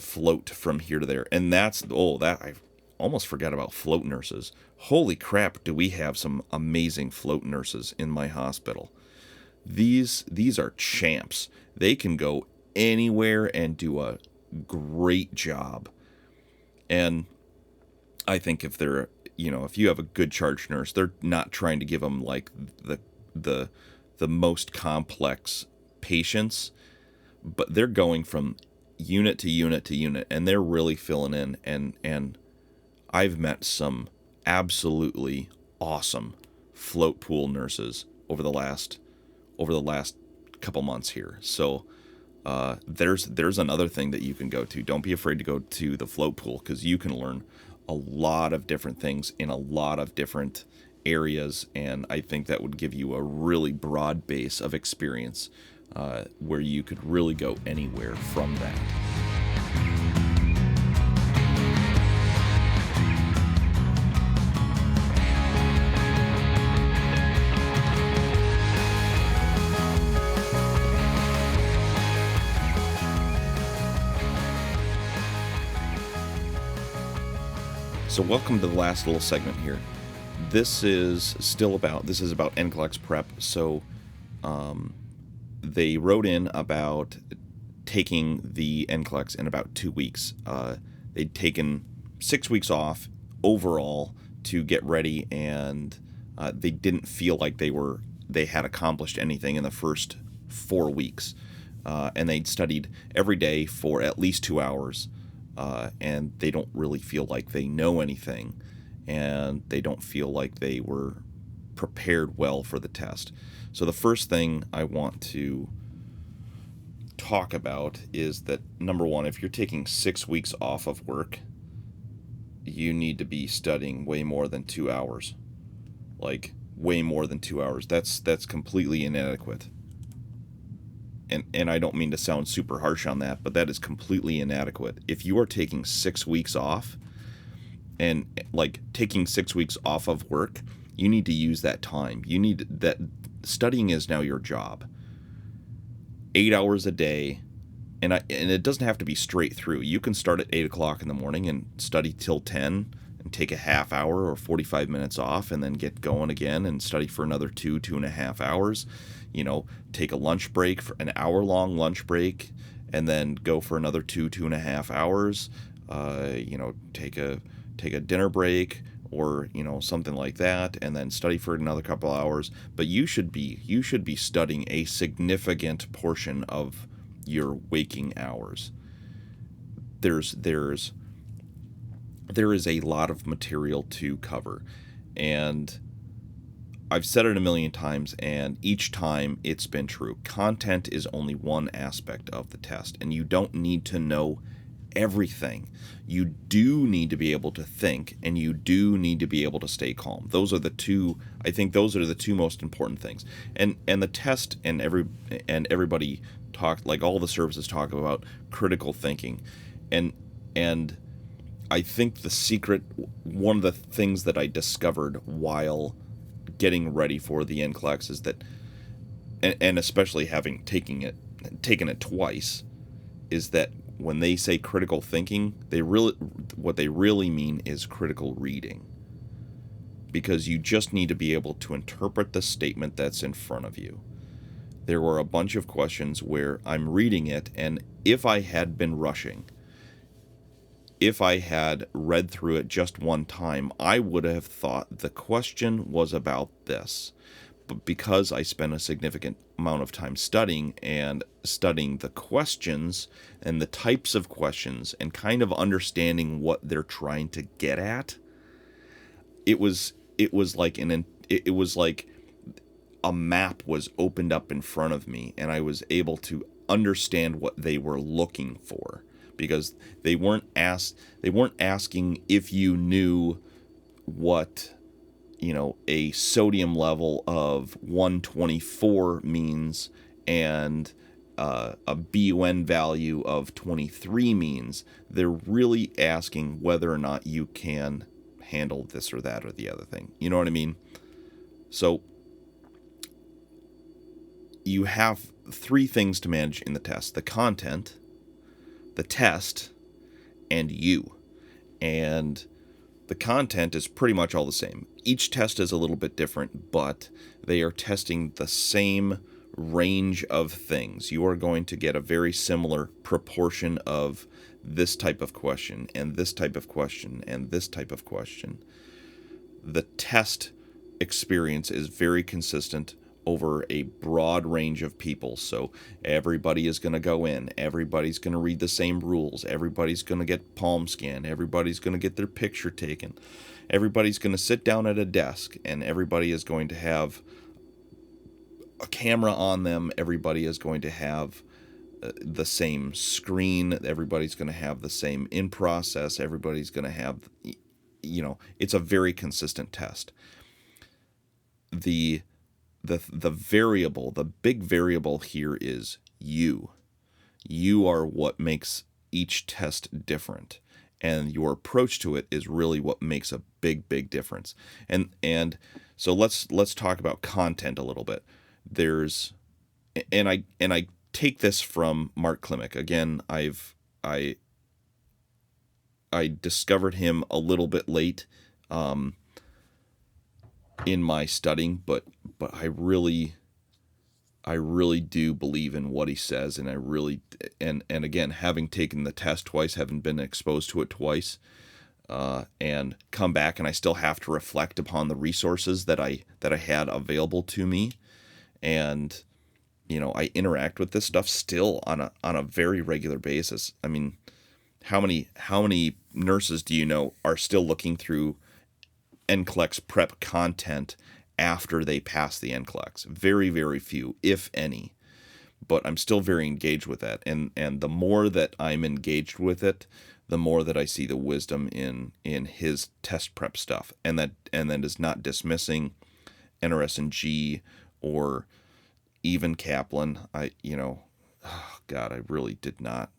float from here to there. And that I almost forgot about float nurses. Holy crap, do we have some amazing float nurses in my hospital. These are champs. They can go anywhere and do a great job. And I think if they're, if you have a good charge nurse, they're not trying to give them like the most complex patients, but they're going from unit to unit to unit, and they're really filling in. And I've met some absolutely awesome float pool nurses over the last couple months here. So there's another thing that you can go to. Don't be afraid to go to the float pool, because you can learn a lot of different things in a lot of different areas, and I think that would give you a really broad base of experience where you could really go anywhere from that. So welcome to the last little segment here. This is about NCLEX prep. So they wrote in about taking the NCLEX in about 2 weeks. They'd taken 6 weeks off overall to get ready, and they didn't feel like they had accomplished anything in the first 4 weeks. And they'd studied every day for at least 2 hours. And they don't really feel like they know anything, and they don't feel like they were prepared well for the test. So the first thing I want to talk about is that, number one, if you're taking 6 weeks off of work, you need to be studying way more than 2 hours. Like, way more than 2 hours. That's completely inadequate. And I don't mean to sound super harsh on that, but that is completely inadequate. If you are taking 6 weeks off, and like taking 6 weeks off of work, you need to use that time. You need that. Studying is now your job. 8 hours a day, and it doesn't have to be straight through. You can start at 8 o'clock in the morning and study till 10, and take a half hour or 45 minutes off, and then get going again and study for another 2.5 hours. Take a lunch break, for an hour-long lunch break, and then go for another 2.5 hours. Take a dinner break, or something like that, and then study for another couple hours. But you should be studying a significant portion of your waking hours. There is a lot of material to cover, and I've said it a million times, and each time it's been true. Content is only one aspect of the test, and you don't need to know everything. You do need to be able to think, and you do need to be able to stay calm. Those are the two most important things. And the test and everybody talk, like all the services talk about critical thinking. And I think the secret, one of the things that I discovered while getting ready for the NCLEX is that, and especially having taken it twice, is that when they say critical thinking, what they really mean is critical reading. Because you just need to be able to interpret the statement that's in front of you. There were a bunch of questions where I'm reading it, and if I had been rushing, if I had read through it just one time, I would have thought the question was about this. But because I spent a significant amount of time studying the questions and the types of questions and kind of understanding what they're trying to get at, it was like a map was opened up in front of me, and I was able to understand what they were looking for. Because they weren't asking if you knew what a sodium level of 124 means and a BUN value of 23 means. They're really asking whether or not you can handle this or that or the other thing. You know what I mean? So you have 3 things to manage in the test: the content, the test, and you. And the content is pretty much all the same. Each test is a little bit different, but they are testing the same range of things. You are going to get a very similar proportion of this type of question, and this type of question, and this type of question. The test experience is very consistent over a broad range of people. So everybody is going to go in, everybody's going to read the same rules, everybody's going to get palm scan, everybody's going to get their picture taken, everybody's going to sit down at a desk, and everybody is going to have a camera on them, everybody is going to have the same screen, everybody's going to have the same in process, everybody's going to have, it's a very consistent test. The variable, the big variable here is you. You are what makes each test different, and your approach to it is really what makes a big difference. And so let's talk about content a little bit. I take this from Mark Klimek. Again, I discovered him a little bit late in my studying, but I really do believe in what he says, and I really and again, having taken the test twice, having been exposed to it twice, and come back, and I still have to reflect upon the resources that I had available to me, and I interact with this stuff still on a very regular basis. I mean, how many nurses do you know are still looking through NCLEX prep content after they pass the NCLEX? Very, very few, if any. But I'm still very engaged with that, and the more that I'm engaged with it, the more that I see the wisdom in his test prep stuff, and that is not dismissing NRS&G or even Kaplan. I really did not.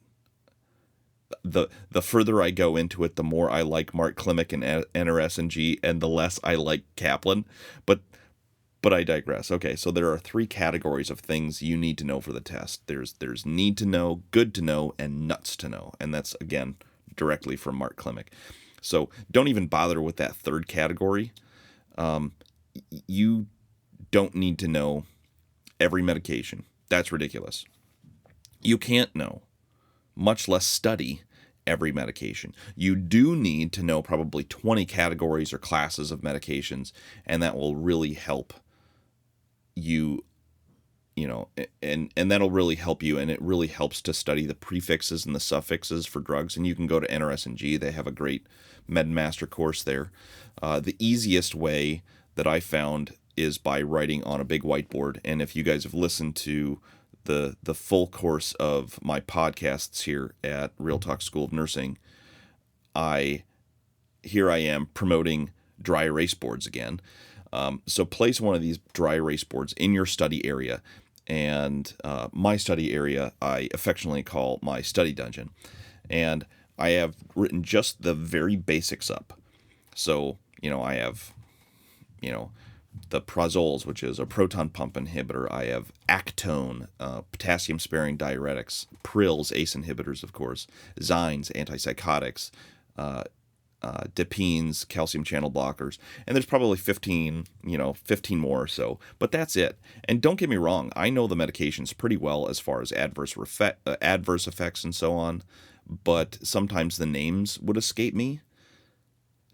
The further I go into it, the more I like Mark Klimek and NRS&G, and the less I like Kaplan. But I digress. Okay, so there are 3 categories of things you need to know for the test. There's need to know, good to know, and nuts to know. And that's, again, directly from Mark Klimek. So don't even bother with that 3rd category. You don't need to know every medication. That's ridiculous. You can't know, much less study, every medication. You do need to know probably 20 categories or classes of medications, and that will really help you, and that'll really help you, and it really helps to study the prefixes and the suffixes for drugs, and you can go to NRS&G. They have a great MedMaster course there. The easiest way that I found is by writing on a big whiteboard, and if you guys have listened to the full course of my podcasts here at Real Talk School of Nursing, here I am promoting dry erase boards again. So place one of these dry erase boards in your study area, and my study area I affectionately call my study dungeon, and I have written just the very basics up. So I have the prazoles, which is a proton pump inhibitor. I have actone, potassium-sparing diuretics, prils, ACE inhibitors, of course, zymes, antipsychotics, dipines, calcium channel blockers, and there's probably 15 more or so, but that's it. And don't get me wrong, I know the medications pretty well as far as adverse effects and so on, but sometimes the names would escape me.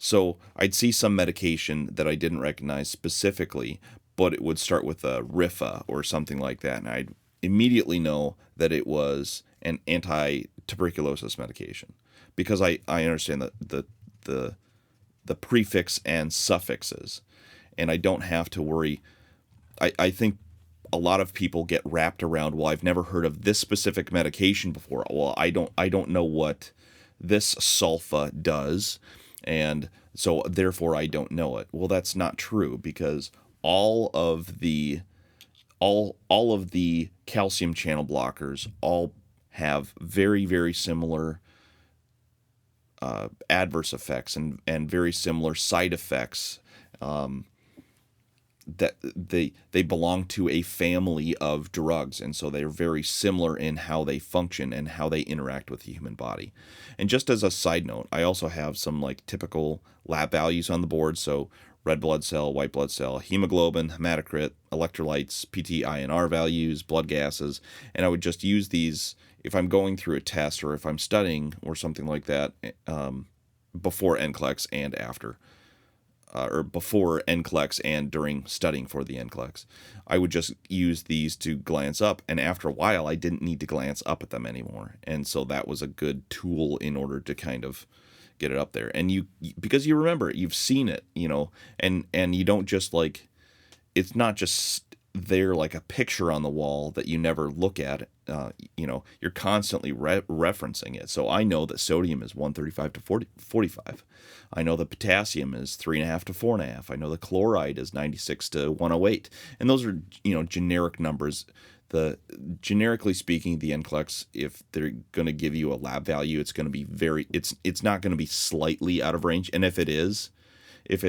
So I'd see some medication that I didn't recognize specifically, but it would start with a RIFA or something like that, and I'd immediately know that it was an anti-tuberculosis medication, because I understand the prefix and suffixes, and I don't have to worry. I think a lot of people get wrapped around, well, I've never heard of this specific medication before. Well, I don't know what this sulfa does. And so therefore I don't know it. Well, that's not true, because all of the calcium channel blockers all have very, very similar adverse effects and very similar side effects. That they belong to a family of drugs, and so they're very similar in how they function and how they interact with the human body. And just as a side note, I also have some like typical lab values on the board. So red blood cell, white blood cell, hemoglobin, hematocrit, electrolytes, PT-INR values, blood gases, and I would just use these if I'm going through a test or if I'm studying or something like that before NCLEX and after. Or before NCLEX and during studying for the NCLEX. I would just use these to glance up, and after a while I didn't need to glance up at them anymore. And so that was a good tool in order to kind of get it up there. And because you remember, you've seen it, and you don't just like, it's not just there like a picture on the wall that you never look at. You're constantly referencing it. So I know that sodium is 135 to 45. I know that potassium is 3.5 to 4.5. I know the chloride is 96 to 108. And those are, generic numbers. Generically speaking, the NCLEX, if they're going to give you a lab value, it's going to be it's not going to be slightly out of range. And if it is, if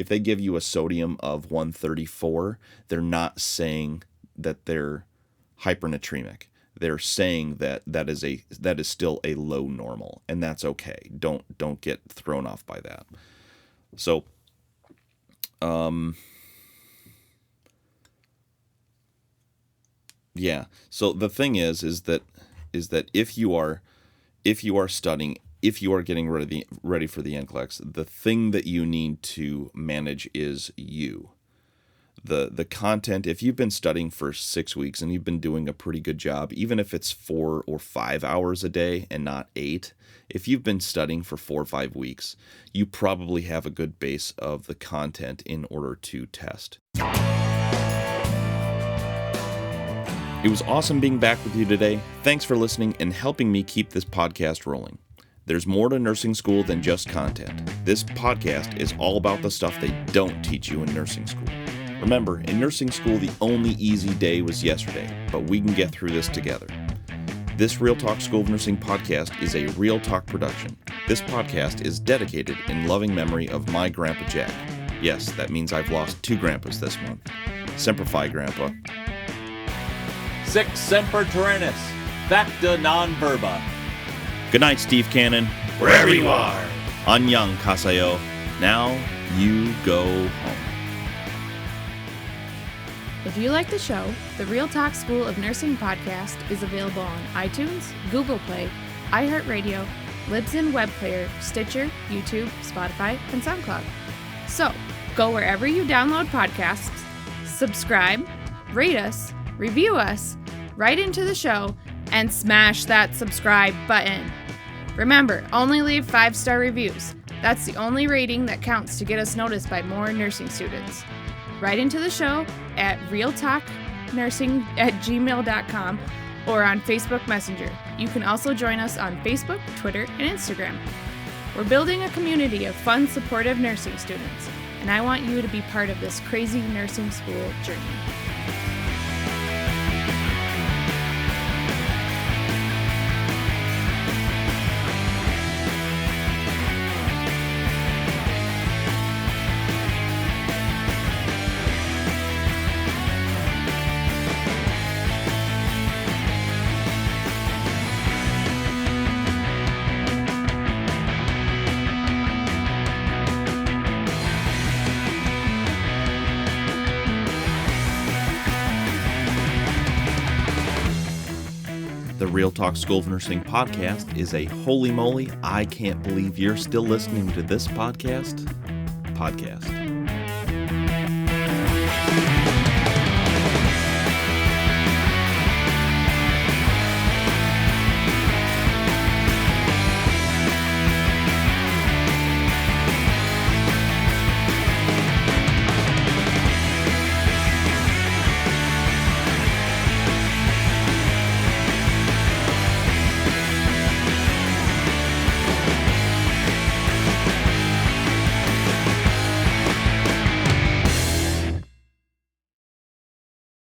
they give you a sodium of 134, they're not saying that they're hypernatremic. They're saying that is still a low normal, and that's okay. Don't get thrown off by that. So, yeah. So the thing is that if you are studying, if you are getting ready for the NCLEX, the thing that you need to manage is you. The content, if you've been studying for 6 weeks and you've been doing a pretty good job, even if it's 4 or 5 hours a day and not 8, if you've been studying for 4 or 5 weeks, you probably have a good base of the content in order to test. It was awesome being back with you today. Thanks for listening and helping me keep this podcast rolling. There's more to nursing school than just content. This podcast is all about the stuff they don't teach you in nursing school. Remember, in nursing school, the only easy day was yesterday, but we can get through this together. This Real Talk School of Nursing podcast is a Real Talk production. This podcast is dedicated in loving memory of my Grandpa Jack. Yes, that means I've lost 2 grandpas this month. Semper Fi, Grandpa. Sic semper tyrannis, facta non verba. Good night, Steve Cannon. Wherever you are. Annyeong, Kasayo. Now you go home. If you like the show, the Real Talk School of Nursing podcast is available on iTunes, Google Play, iHeartRadio, Libsyn Web Player, Stitcher, YouTube, Spotify, and SoundCloud. So, go wherever you download podcasts, subscribe, rate us, review us, write into the show, and smash that subscribe button. Remember, only leave 5-star reviews. That's the only rating that counts to get us noticed by more nursing students. Write into the show at realtalknursing@gmail.com or on Facebook Messenger. You can also join us on Facebook, Twitter, and Instagram. We're building a community of fun, supportive nursing students, and I want you to be part of this crazy nursing school journey. The Real Talk School of Nursing podcast is a holy moly, I can't believe you're still listening to this podcast.